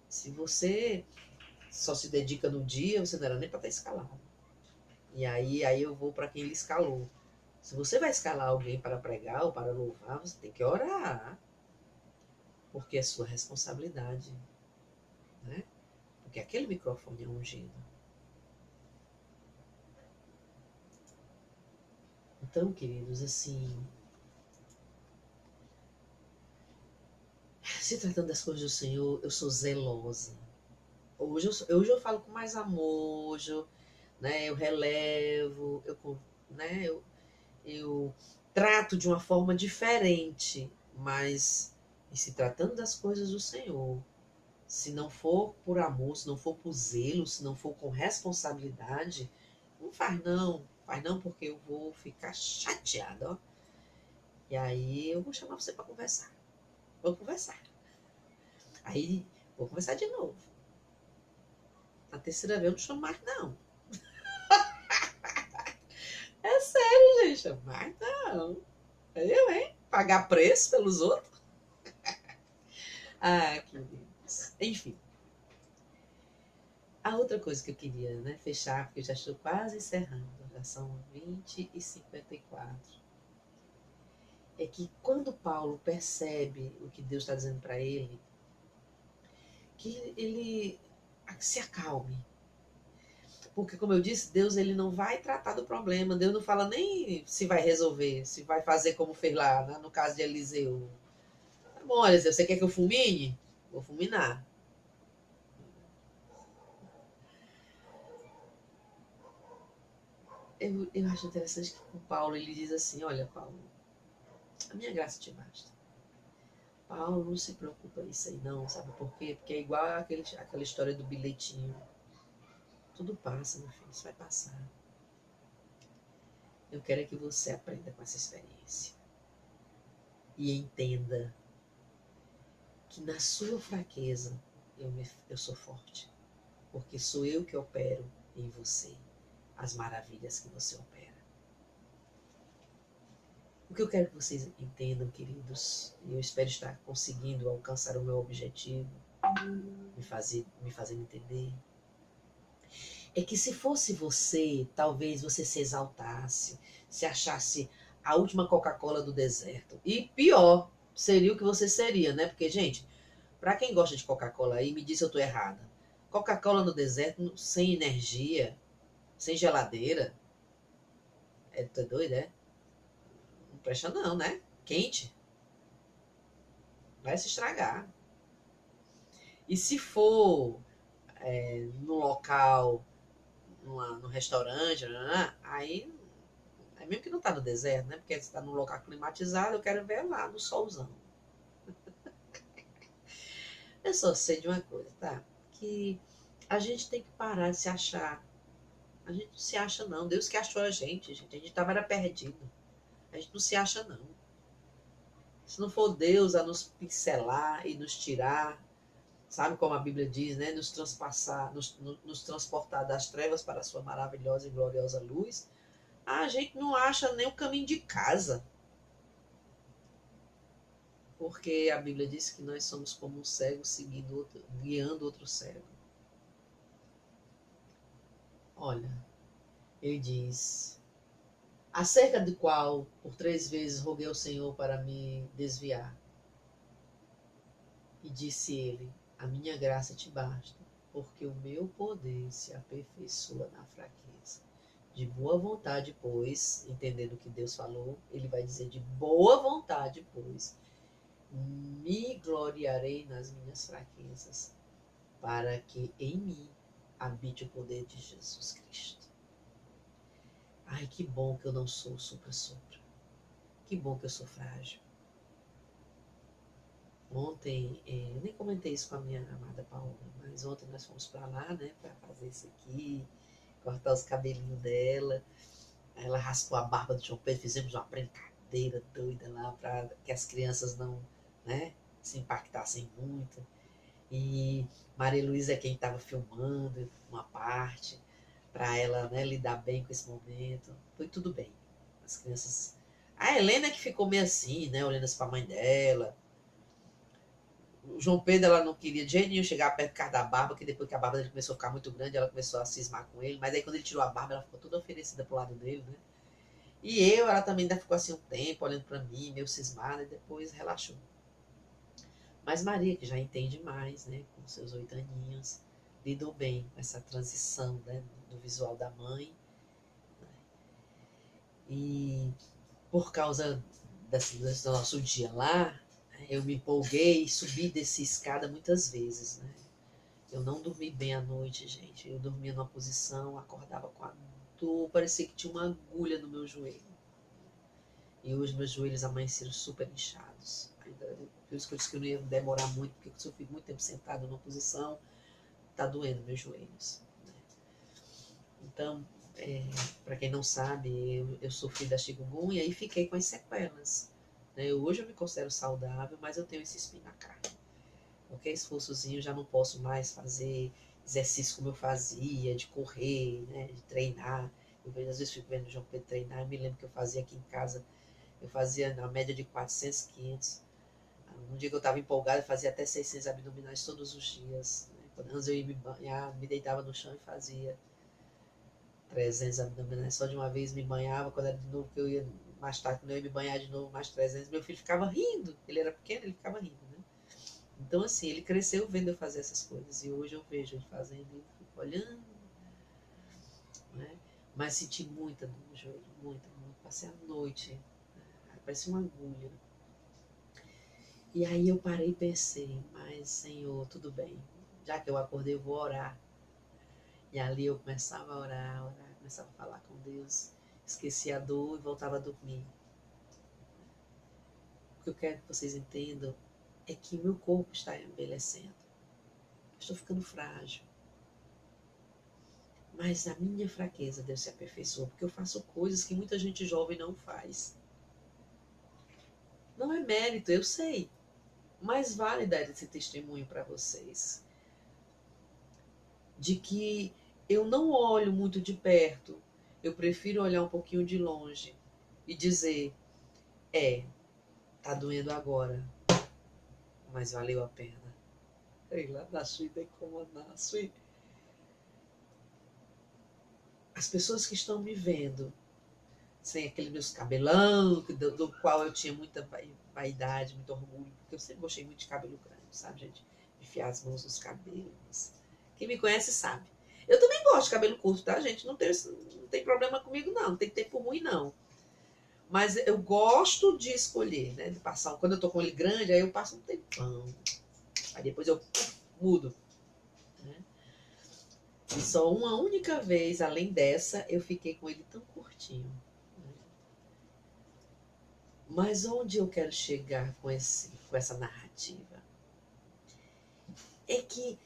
Se você só se dedica no dia, você não era nem para estar escalado. E aí eu vou para quem ele escalou. Se você vai escalar alguém para pregar ou para louvar, você tem que orar. Porque é sua responsabilidade. Né? Porque aquele microfone é ungido. Então, queridos, assim, se tratando das coisas do Senhor, eu sou zelosa. Hoje eu falo com mais amor, hoje eu relevo, né, eu trato de uma forma diferente, mas em se tratando das coisas do Senhor, se não for por amor, se não for por zelo, se não for com responsabilidade, não faz não porque eu vou ficar chateada, ó. E aí eu vou chamar você para conversar. Vamos conversar. Aí vou conversar de novo. Na terceira vez eu não chamo mais, não. É sério, gente. Chamo mais, não. Eu, hein? Pagar preço pelos outros? Ah, que Deus. Enfim. A outra coisa que eu queria, né, fechar, porque eu já estou quase encerrando, já são 20h54, é que quando Paulo percebe o que Deus está dizendo para ele, que ele se acalme. Porque, como eu disse, Deus ele não vai tratar do problema. Deus não fala nem se vai resolver, se vai fazer como fez lá, né, no caso de Eliseu. Tá bom, Eliseu, você quer que eu fulmine? Vou fulminar. Eu acho interessante que com Paulo ele diz assim, olha, Paulo, a minha graça te basta. Paulo, não se preocupa isso aí não, sabe por quê? Porque é igual aquela história do bilhetinho. Tudo passa, meu filho, isso vai passar. Eu quero é que você aprenda com essa experiência. E entenda que na sua fraqueza eu sou forte. Porque sou eu que opero em você as maravilhas que você opera. O que eu quero que vocês entendam, queridos, e eu espero estar conseguindo alcançar o meu objetivo, me fazendo entender, é que se fosse você, talvez você se exaltasse, se achasse a última Coca-Cola do deserto. E pior, seria o que você seria, né? Porque, gente, para quem gosta de Coca-Cola aí, me diz se eu tô errada. Coca-Cola no deserto, sem energia, sem geladeira, tá doido, é? Não presta não, né? Quente, vai se estragar. E se for no local, no restaurante, aí é mesmo que não tá no deserto, né? Porque se tá num local climatizado, eu quero ver lá no solzão. Eu só sei de uma coisa, tá? Que a gente tem que parar de se achar. A gente não se acha, não. Deus que achou a gente, gente. A gente tava era perdido. A gente não se acha, não. Se não for Deus a nos pincelar e nos tirar, sabe como a Bíblia diz, né? Nos transpassar, nos transportar das trevas para a sua maravilhosa e gloriosa luz, a gente não acha nem o caminho de casa. Porque a Bíblia diz que nós somos como um cego guiando outro cego. Olha, ele diz: acerca do qual por 3 vezes roguei ao Senhor para me desviar. E disse ele: a minha graça te basta, porque o meu poder se aperfeiçoa na fraqueza. De boa vontade, pois, entendendo o que Deus falou, ele vai dizer: de boa vontade, pois, me gloriarei nas minhas fraquezas, para que em mim habite o poder de Jesus Cristo. Ai, que bom que eu não sou supra-supra. Que bom que eu sou frágil. Ontem, eu nem comentei isso com a minha amada Paola, mas ontem nós fomos para lá, né, para fazer isso aqui, cortar os cabelinhos dela. Aí ela raspou a barba do João Pedro, fizemos uma brincadeira doida lá para que as crianças não, né, se impactassem muito. E Maria Luísa é quem estava filmando uma parte, para ela, né, lidar bem com esse momento. Foi tudo bem. As crianças. A Helena que ficou meio assim, né, olhando para a mãe dela. O João Pedro, ela não queria de jeito nenhum chegar perto do da barba, que depois que a barba dele começou a ficar muito grande, ela começou a cismar com ele. Mas aí quando ele tirou a barba, ela ficou toda oferecida pro lado dele, né? E ela também ainda ficou assim um tempo, olhando para mim, meio cismada, e depois relaxou. Mas Maria, que já entende mais, né, com seus 8 aninhos, lidou bem com essa transição, né, do visual da mãe. Né? E por causa desse nosso dia lá, eu me empolguei e subi dessa escada muitas vezes, né? Eu não dormi bem à noite, gente. Eu dormia numa posição, acordava com a dor, parecia que tinha uma agulha no meu joelho. E hoje meus joelhos amanheceram super inchados. Por isso que eu disse que eu não ia demorar muito, porque se eu fico muito tempo sentado numa posição, tá doendo meus joelhos. Né? Então, para quem não sabe, eu sofri da chikungunya e fiquei com as sequelas. Né? Hoje eu me considero saudável, mas eu tenho esse espinho na carne. Qualquer esforçozinho já não posso mais fazer exercício como eu fazia, de correr, né, de treinar. Eu vejo, às vezes fico vendo o João Pedro treinar, eu me lembro que eu fazia aqui em casa, eu fazia na média de 400, 500. Um dia que eu estava empolgada, eu fazia até 600 abdominais todos os dias. Né? Quando antes eu ia me banhar, me deitava no chão e fazia 300 abdominais. Só de uma vez me banhava, quando era de novo que eu ia mais tarde, quando eu ia me banhar de novo, mais 300. Meu filho ficava rindo, ele era pequeno, ele ficava rindo, né? Então, assim, ele cresceu vendo eu fazer essas coisas. E hoje eu vejo ele fazendo e fico olhando. Né? Mas senti muita dor no joelho, muita, muita. Passei a noite, né? Parecia uma agulha. E aí eu parei e pensei, mas Senhor, tudo bem. Já que eu acordei, eu vou orar. E ali eu começava a orar, começava a falar com Deus. Esquecia a dor e voltava a dormir. O que eu quero que vocês entendam é que o meu corpo está envelhecendo. Eu estou ficando frágil. Mas na minha fraqueza Deus se aperfeiçoa, porque eu faço coisas que muita gente jovem não faz. Não é mérito, eu sei. Mas vale dar esse testemunho para vocês. De que eu não olho muito de perto, eu prefiro olhar um pouquinho de longe e dizer: Tá doendo agora, mas valeu a pena. Sei lá, nasci bem como nasci. As pessoas que estão me vendo, sem aquele meus cabelão, do qual eu tinha muita vaidade, muito orgulho, porque eu sempre gostei muito de cabelo grande, sabe, gente? Enfiar as mãos nos cabelos. Quem me conhece sabe. Eu também gosto de cabelo curto, tá, gente? Não tem problema comigo, não tem tempo ruim, não. Mas eu gosto de escolher, né? De passar. Quando eu tô com ele grande, aí eu passo um tempão. Aí depois eu mudo. Né? E só uma única vez, além dessa, eu fiquei com ele tão curtinho. Né? Mas onde eu quero chegar com essa narrativa? É que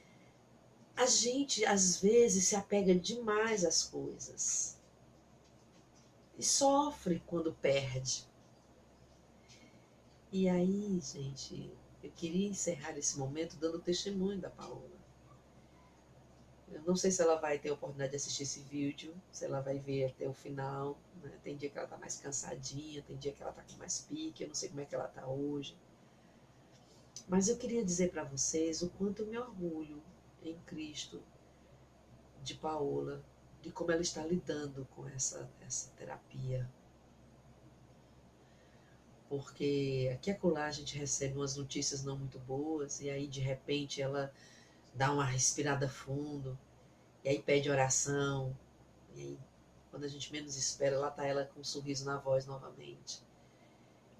a gente, às vezes, se apega demais às coisas. E sofre quando perde. E aí, gente, eu queria encerrar esse momento dando testemunho da Paola. Eu não sei se ela vai ter a oportunidade de assistir esse vídeo, se ela vai ver até o final. Né? Tem dia que ela tá mais cansadinha, tem dia que ela tá com mais pique, eu não sei como é que ela tá hoje. Mas eu queria dizer para vocês o quanto eu me orgulho em Cristo de Paola, de como ela está lidando com essa terapia. Porque aqui e acolá a gente recebe umas notícias não muito boas e aí de repente ela dá uma respirada fundo e aí pede oração e aí quando a gente menos espera lá tá ela com um sorriso na voz novamente.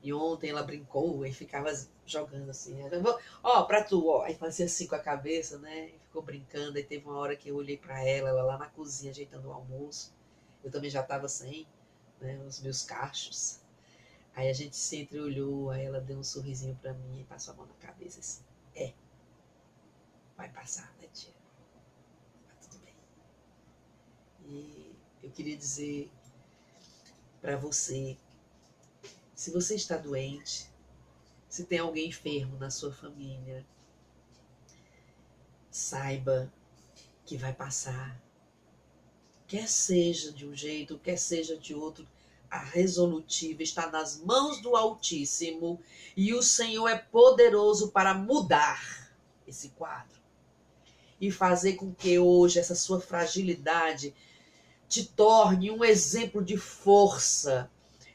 E ontem ela brincou e ficava jogando assim, ó, pra tu, ó, aí fazia assim com a cabeça, né, e ficou brincando, aí teve uma hora que eu olhei pra ela lá na cozinha ajeitando o almoço, eu também já tava sem, né, os meus cachos. Aí a gente se entreolhou, aí ela deu um sorrisinho pra mim e passou a mão na cabeça assim, vai passar, né, tia? Tá tudo bem. E eu queria dizer pra você, se você está doente, se tem alguém enfermo na sua família, saiba que vai passar. Quer seja de um jeito, quer seja de outro, a resolutiva está nas mãos do Altíssimo e o Senhor é poderoso para mudar esse quadro e fazer com que hoje essa sua fragilidade te torne um exemplo de força,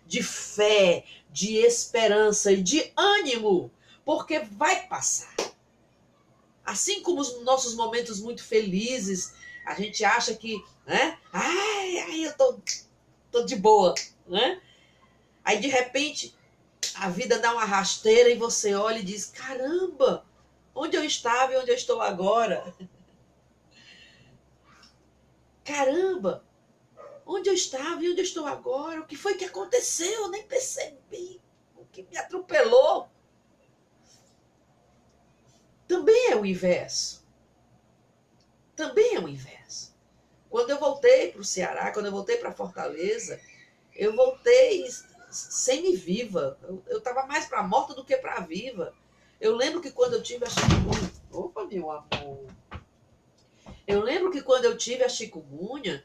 de fé, de esperança e de ânimo, porque vai passar. Assim como os nossos momentos muito felizes, a gente acha que, né? Ai, eu tô de boa, né? Aí de repente a vida dá uma rasteira e você olha e diz: caramba, onde eu estava e onde eu estou agora? Caramba, onde eu estava e onde eu estou agora? O que foi que aconteceu? Eu nem percebi. O que me atropelou? Também é o inverso. Também é o inverso. Quando eu voltei para o Ceará, quando eu voltei para Fortaleza, eu voltei semi-viva. Eu estava mais para morta do que para viva. Eu lembro que quando eu tive a chikungunya... Opa, meu amor! Eu lembro que quando eu tive a chikungunya,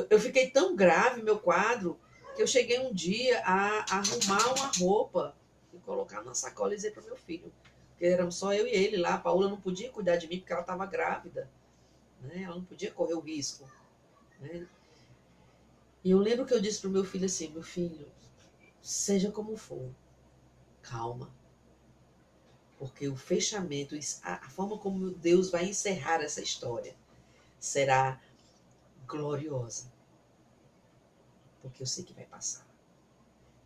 eu fiquei tão grave, meu quadro, que eu cheguei um dia a arrumar uma roupa e colocar na sacola e dizer para o meu filho. Porque éramos só eu e ele lá. A Paula não podia cuidar de mim porque ela estava grávida. Né? Ela não podia correr o risco. Né? E eu lembro que eu disse para o meu filho assim: meu filho, seja como for, calma. Porque o fechamento, a forma como Deus vai encerrar essa história será gloriosa. Porque eu sei que vai passar.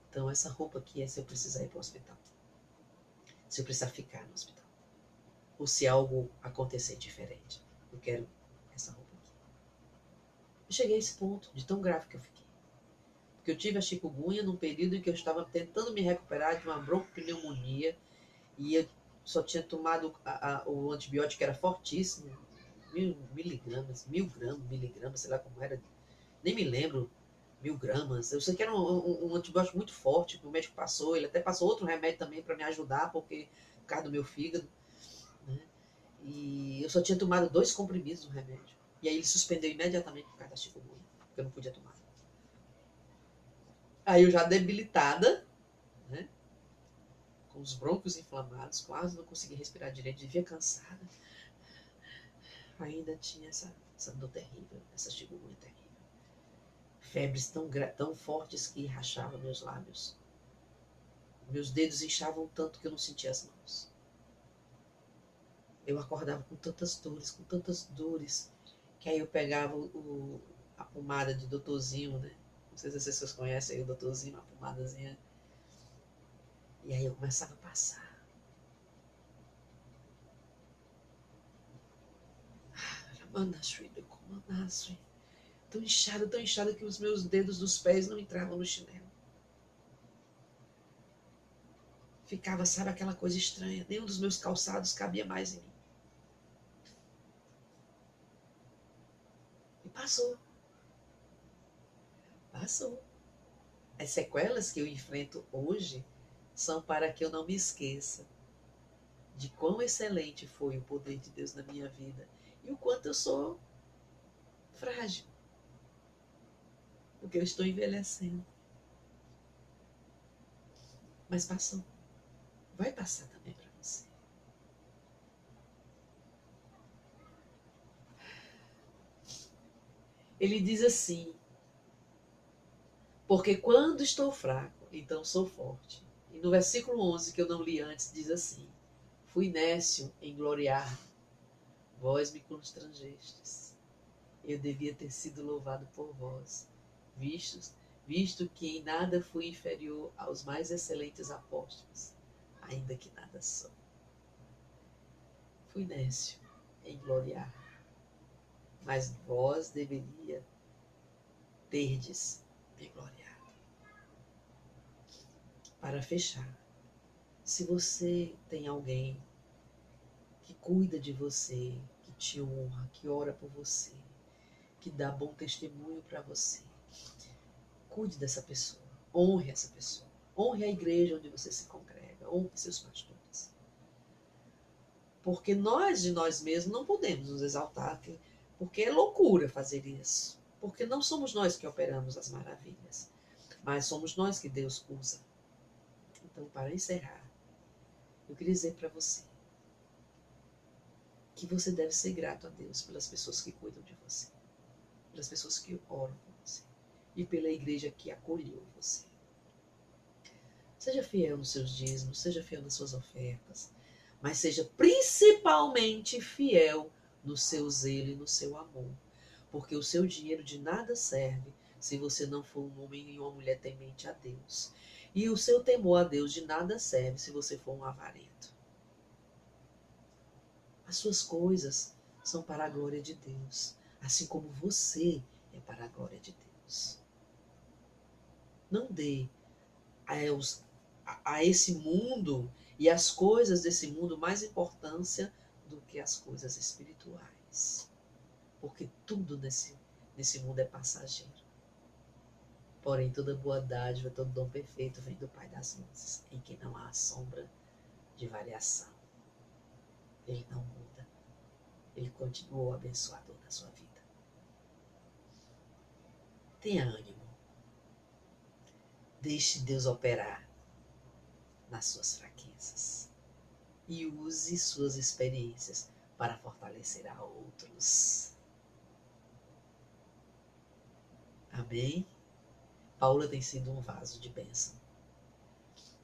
Então essa roupa aqui é se eu precisar ir para o hospital. Se eu precisar ficar no hospital. Ou se algo acontecer diferente. Eu quero essa roupa aqui. Eu cheguei a esse ponto de tão grave que eu fiquei. Porque eu tive a chikungunya num período em que eu estava tentando me recuperar de uma broncopneumonia e eu só tinha tomado o antibiótico que era fortíssimo, 1.000 miligramas, 1.000 gramas, miligramas, sei lá como era, nem me lembro, 1.000 gramas. Eu sei que era um antibiótico muito forte que o médico passou, ele até passou outro remédio também para me ajudar, porque por causa do meu fígado, né? E eu só tinha tomado 2 comprimidos do remédio. E aí ele suspendeu imediatamente por causa da chikungunya, porque eu não podia tomar. Aí eu já debilitada, né? Com os brônquios inflamados, quase não conseguia respirar direito, vivia cansada. Ainda tinha essa dor terrível, essa chikungunya terrível. Febres tão fortes que rachavam meus lábios. Meus dedos inchavam tanto que eu não sentia as mãos. Eu acordava com tantas dores, que aí eu pegava a pomada de doutorzinho, né? Não sei se vocês conhecem aí o doutorzinho, a pomadazinha. E aí eu começava a passar. Tão inchada que os meus dedos dos pés não entravam no chinelo. Ficava, sabe, aquela coisa estranha. Nenhum dos meus calçados cabia mais em mim. E passou. Passou. As sequelas que eu enfrento hoje são para que eu não me esqueça de quão excelente foi o poder de Deus na minha vida e o quanto eu sou frágil, porque eu estou envelhecendo. Mas passou. Vai passar também para você. Ele diz assim: porque quando estou fraco, então sou forte. E no versículo 11, que eu não li antes, diz assim: fui nécio em gloriar, vós me constrangestes. Eu devia ter sido louvado por vós, visto que em nada fui inferior aos mais excelentes apóstolos, ainda que nada sou. Fui nécio em gloriar, mas vós deveria terdes me gloriado. Para fechar, se você tem alguém que cuida de você, que te honra, que ora por você, que dá bom testemunho para você, cuide dessa pessoa, honre essa pessoa, honre a igreja onde você se congrega, honre seus pastores. Porque nós de nós mesmos não podemos nos exaltar, porque é loucura fazer isso. Porque não somos nós que operamos as maravilhas, mas somos nós que Deus usa. Então, para encerrar, eu queria dizer para você que você deve ser grato a Deus pelas pessoas que cuidam de você, pelas pessoas que oram por você e pela igreja que acolheu você. Seja fiel nos seus dízimos, seja fiel nas suas ofertas, mas seja principalmente fiel no seu zelo e no seu amor, porque o seu dinheiro de nada serve se você não for um homem e uma mulher temente a Deus. E o seu temor a Deus de nada serve se você for um avarento. As suas coisas são para a glória de Deus, assim como você é para a glória de Deus. Não dê a esse mundo e às coisas desse mundo mais importância do que as coisas espirituais. Porque tudo nesse mundo é passageiro. Porém, toda boa dádiva, todo dom perfeito vem do Pai das luzes, em que não há sombra de variação. Ele não muda. Ele continua o abençoador da sua vida. Tenha ânimo. Deixe Deus operar nas suas fraquezas. E use suas experiências para fortalecer a outros. Amém? Paula tem sido um vaso de bênção.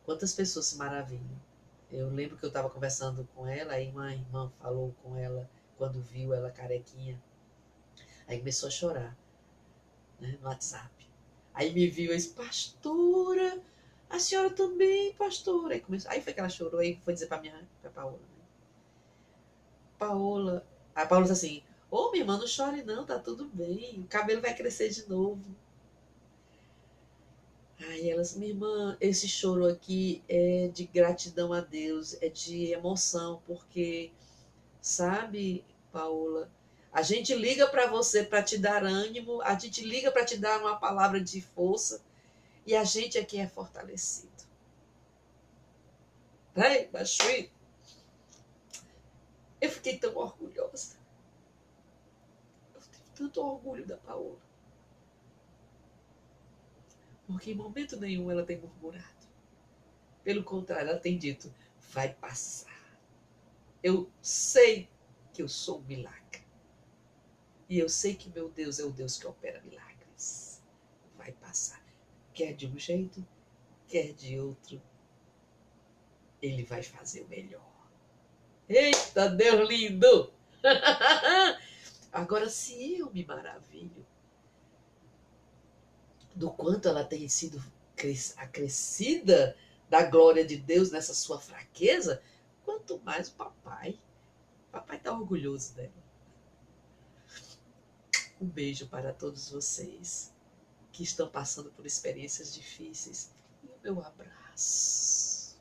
Quantas pessoas se maravilham. Eu lembro que eu estava conversando com ela, aí uma irmã falou com ela quando viu ela carequinha. Aí começou a chorar, né, no WhatsApp. Aí me viu e disse: pastora, a senhora também, pastora. Aí foi que ela chorou, aí foi dizer pra Paola. Né? A Paola disse assim: ô, minha irmã, não chore não, tá tudo bem, o cabelo vai crescer de novo. Aí elas: minha irmã, esse choro aqui é de gratidão a Deus, é de emoção, porque, sabe, Paola, a gente liga para você para te dar ânimo, a gente liga para te dar uma palavra de força, e a gente aqui é fortalecido. Ai, Baixui, eu fiquei tão orgulhosa. Eu tive tanto orgulho da Paola. Porque em momento nenhum ela tem murmurado. Pelo contrário, ela tem dito, vai passar. Eu sei que eu sou um milagre. E eu sei que meu Deus é o Deus que opera milagres. Vai passar. Quer de um jeito, quer de outro. Ele vai fazer o melhor. Eita, Deus lindo! Agora, se eu me maravilho do quanto ela tem sido acrescida da glória de Deus nessa sua fraqueza, quanto mais o papai. O papai está orgulhoso dela. Um beijo para todos vocês que estão passando por experiências difíceis. E o meu abraço.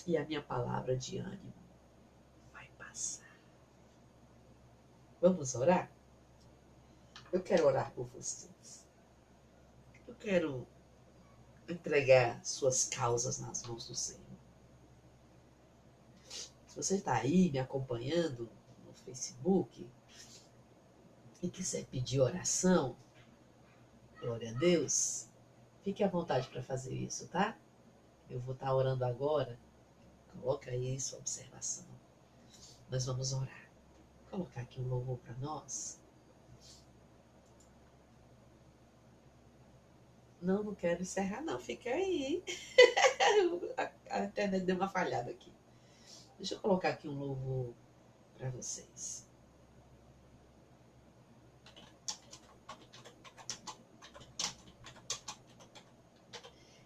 E a minha palavra de ânimo vai passar. Vamos orar? Eu quero orar por vocês. Eu quero entregar suas causas nas mãos do Senhor. Se você está aí me acompanhando no Facebook e quiser pedir oração, glória a Deus, fique à vontade para fazer isso, tá? Eu vou estar orando agora. Coloca aí sua observação. Nós vamos orar. Vou colocar aqui um louvor para nós. Não quero encerrar não, fica aí. A internet deu uma falhada aqui. Deixa eu colocar aqui um louvor para vocês.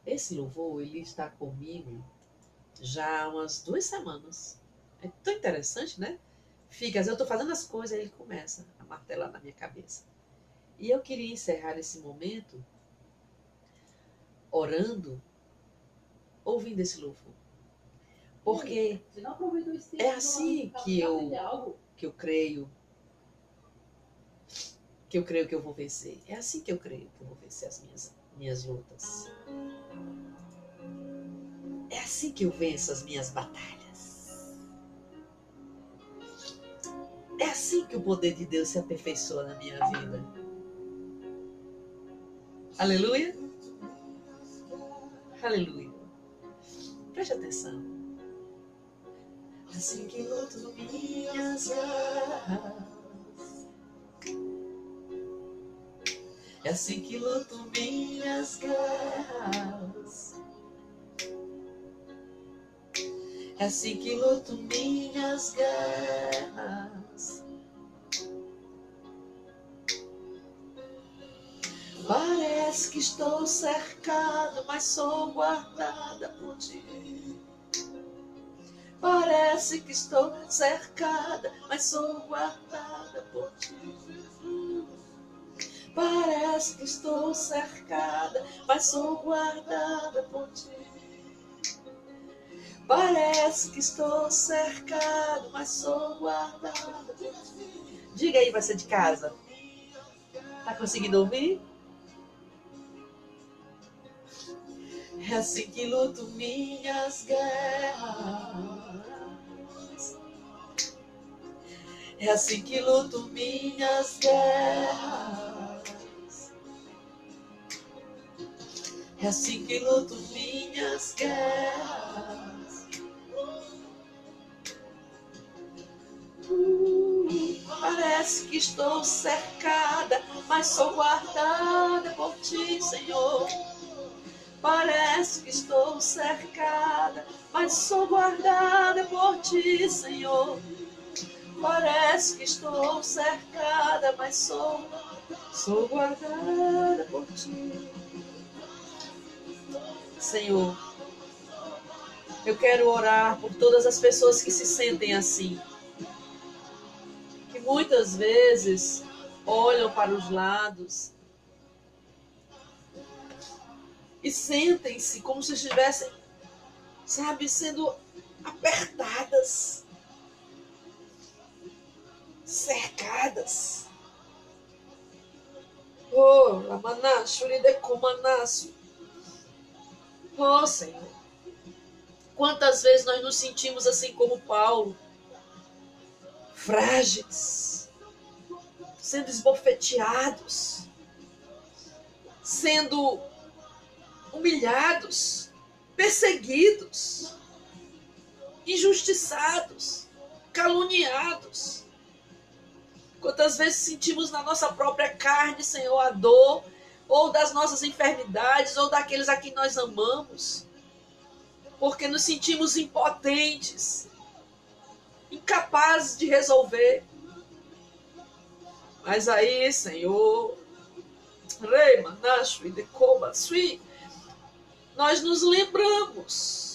Esse louvor, ele está comigo já há umas 2 semanas. É tão interessante, né? Fica, às vezes eu estou fazendo as coisas e ele começa a martelar na minha cabeça. E eu queria encerrar esse momento orando, ouvindo esse louvor. Porque é assim que eu creio que eu vou vencer. É assim que eu creio que eu vou vencer as minhas lutas. É assim que eu venço as minhas batalhas. É assim que o poder de Deus se aperfeiçoa na minha vida. Aleluia? Aleluia. Preste atenção. Assim que luto minhas guerras. É assim que luto minhas guerras. É assim que luto minhas guerras. Parece que estou cercado, mas sou guardada por ti. Parece que estou cercada, mas sou guardada por ti. Parece que estou cercada, mas sou guardada por ti. Parece que estou cercado, mas sou guardada por ti. Diga aí, você de casa. Tá conseguindo ouvir? É assim que luto minhas guerras. É assim que luto minhas guerras. É assim que luto minhas guerras. Parece que estou cercada, mas sou guardada por ti, Senhor. Parece que estou cercada, mas sou guardada por ti, Senhor. Parece que estou cercada, mas sou guardada por ti. Senhor, eu quero orar por todas as pessoas que se sentem assim, que muitas vezes olham para os lados e sentem-se como se estivessem, sabe, sendo apertadas, cercadas. Oh, Lamanacho, Lidecumanaço. Oh, Senhor, quantas vezes nós nos sentimos assim como Paulo, frágeis, sendo esbofeteados, sendo humilhados, perseguidos, injustiçados, caluniados. Quantas vezes sentimos na nossa própria carne, Senhor, a dor, ou das nossas enfermidades, ou daqueles a quem nós amamos, porque nos sentimos impotentes, incapazes de resolver. Mas aí, Senhor, nós nos lembramos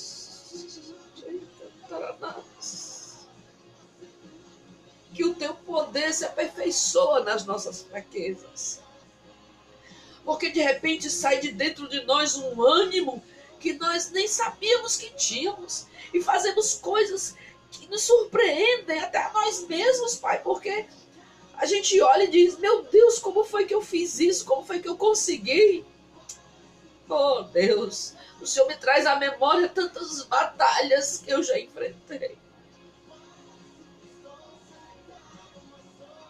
que o teu poder se aperfeiçoa nas nossas fraquezas. Porque de repente sai de dentro de nós um ânimo que nós nem sabíamos que tínhamos. E fazemos coisas que nos surpreendem até a nós mesmos, Pai. Porque a gente olha e diz, meu Deus, como foi que eu fiz isso? Como foi que eu consegui? Oh, Deus, o Senhor me traz à memória tantas batalhas que eu já enfrentei.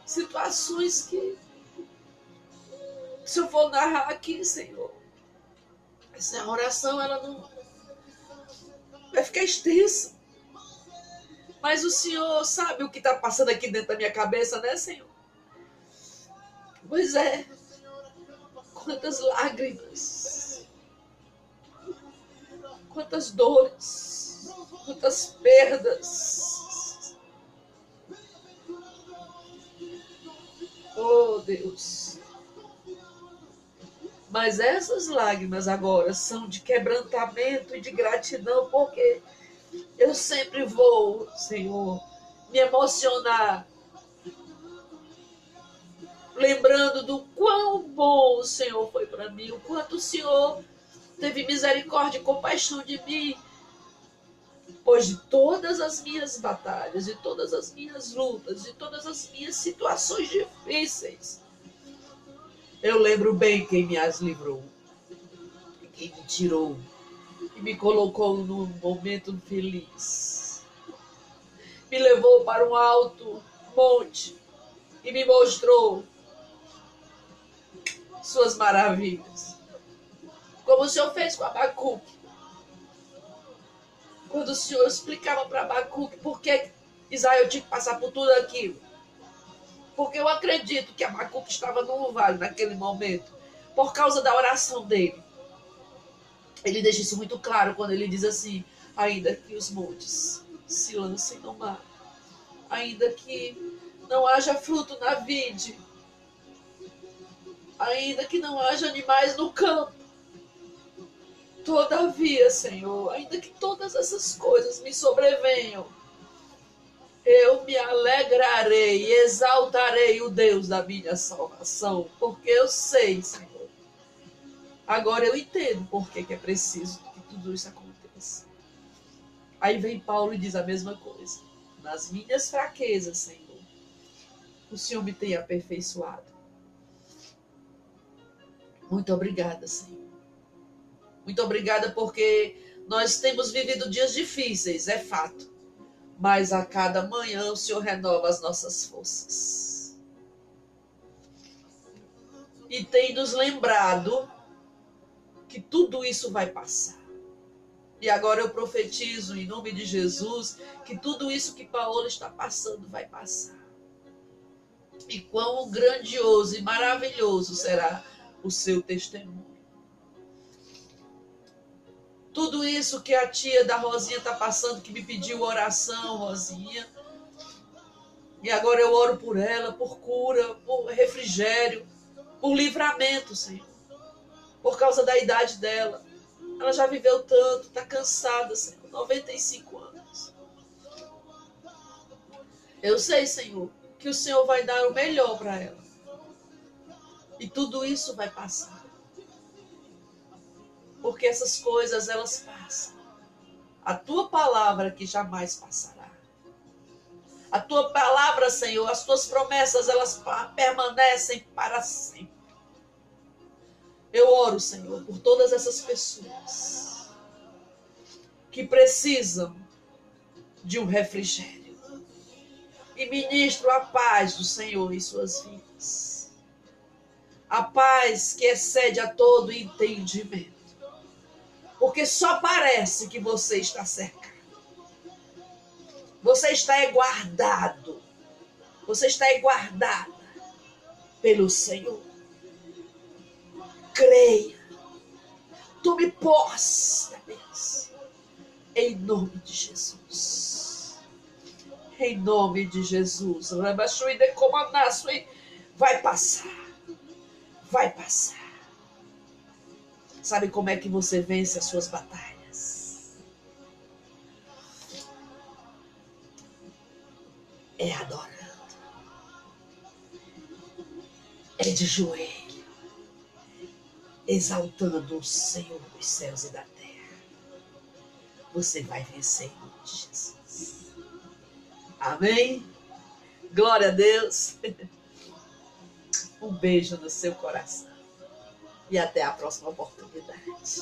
Situações que, se eu for narrar aqui, Senhor, essa oração, ela não vai ficar extensa. Mas o Senhor sabe o que está passando aqui dentro da minha cabeça, né, Senhor? Pois é, quantas lágrimas, quantas dores, quantas perdas. Oh, Deus. Mas essas lágrimas agora são de quebrantamento e de gratidão, porque eu sempre vou, Senhor, me emocionar, lembrando do quão bom o Senhor foi para mim, o quanto o Senhor teve misericórdia e compaixão de mim, pois de todas as minhas batalhas, de todas as minhas lutas, de todas as minhas situações difíceis, eu lembro bem quem me as livrou, quem me tirou e me colocou num momento feliz. Me levou para um alto monte e me mostrou suas maravilhas. Como o Senhor fez com Abacuque. Quando o Senhor explicava para Abacuque por que Israel tinha que passar por tudo aquilo. Porque eu acredito que Abacuque estava no vale naquele momento, por causa da oração dele. Ele deixa isso muito claro quando ele diz assim, ainda que os montes se lancem no mar, ainda que não haja fruto na vide, ainda que não haja animais no campo, todavia, Senhor, ainda que todas essas coisas me sobrevenham, eu me alegrarei e exaltarei o Deus da minha salvação, porque eu sei, Senhor. Agora eu entendo por que é preciso que tudo isso aconteça. Aí vem Paulo e diz a mesma coisa. Nas minhas fraquezas, Senhor, o Senhor me tem aperfeiçoado. Muito obrigada, Senhor. Muito obrigada porque nós temos vivido dias difíceis, é fato. Mas a cada manhã o Senhor renova as nossas forças. E tem nos lembrado que tudo isso vai passar. E agora eu profetizo em nome de Jesus que tudo isso que Paola está passando vai passar. E quão grandioso e maravilhoso será o seu testemunho. Tudo isso que a tia da Rosinha está passando, que me pediu oração, Rosinha. E agora eu oro por ela, por cura, por refrigério, por livramento, Senhor. Por causa da idade dela. Ela já viveu tanto, está cansada, Senhor. 95 anos. Eu sei, Senhor, que o Senhor vai dar o melhor para ela. E tudo isso vai passar. Porque essas coisas, elas passam. A tua palavra que jamais passará. A tua palavra, Senhor, as tuas promessas, elas permanecem para sempre. Eu oro, Senhor, por todas essas pessoas que precisam de um refrigério. E ministro a paz do Senhor em suas vidas. A paz que excede a todo entendimento. Porque só parece que você está cercado. Você está guardado. Você está guardada pelo Senhor. Creia. Tome posse da bênção. Em nome de Jesus. Em nome de Jesus. Vai passar. Vai passar. Sabe como é que você vence as suas batalhas? É adorando. É de joelho. Exaltando o Senhor dos céus e da terra. Você vai vencer em nome de Jesus. Amém? Glória a Deus. Um beijo no seu coração. E até a próxima oportunidade.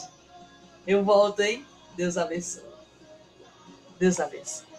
Eu volto, hein? Deus abençoe. Deus abençoe.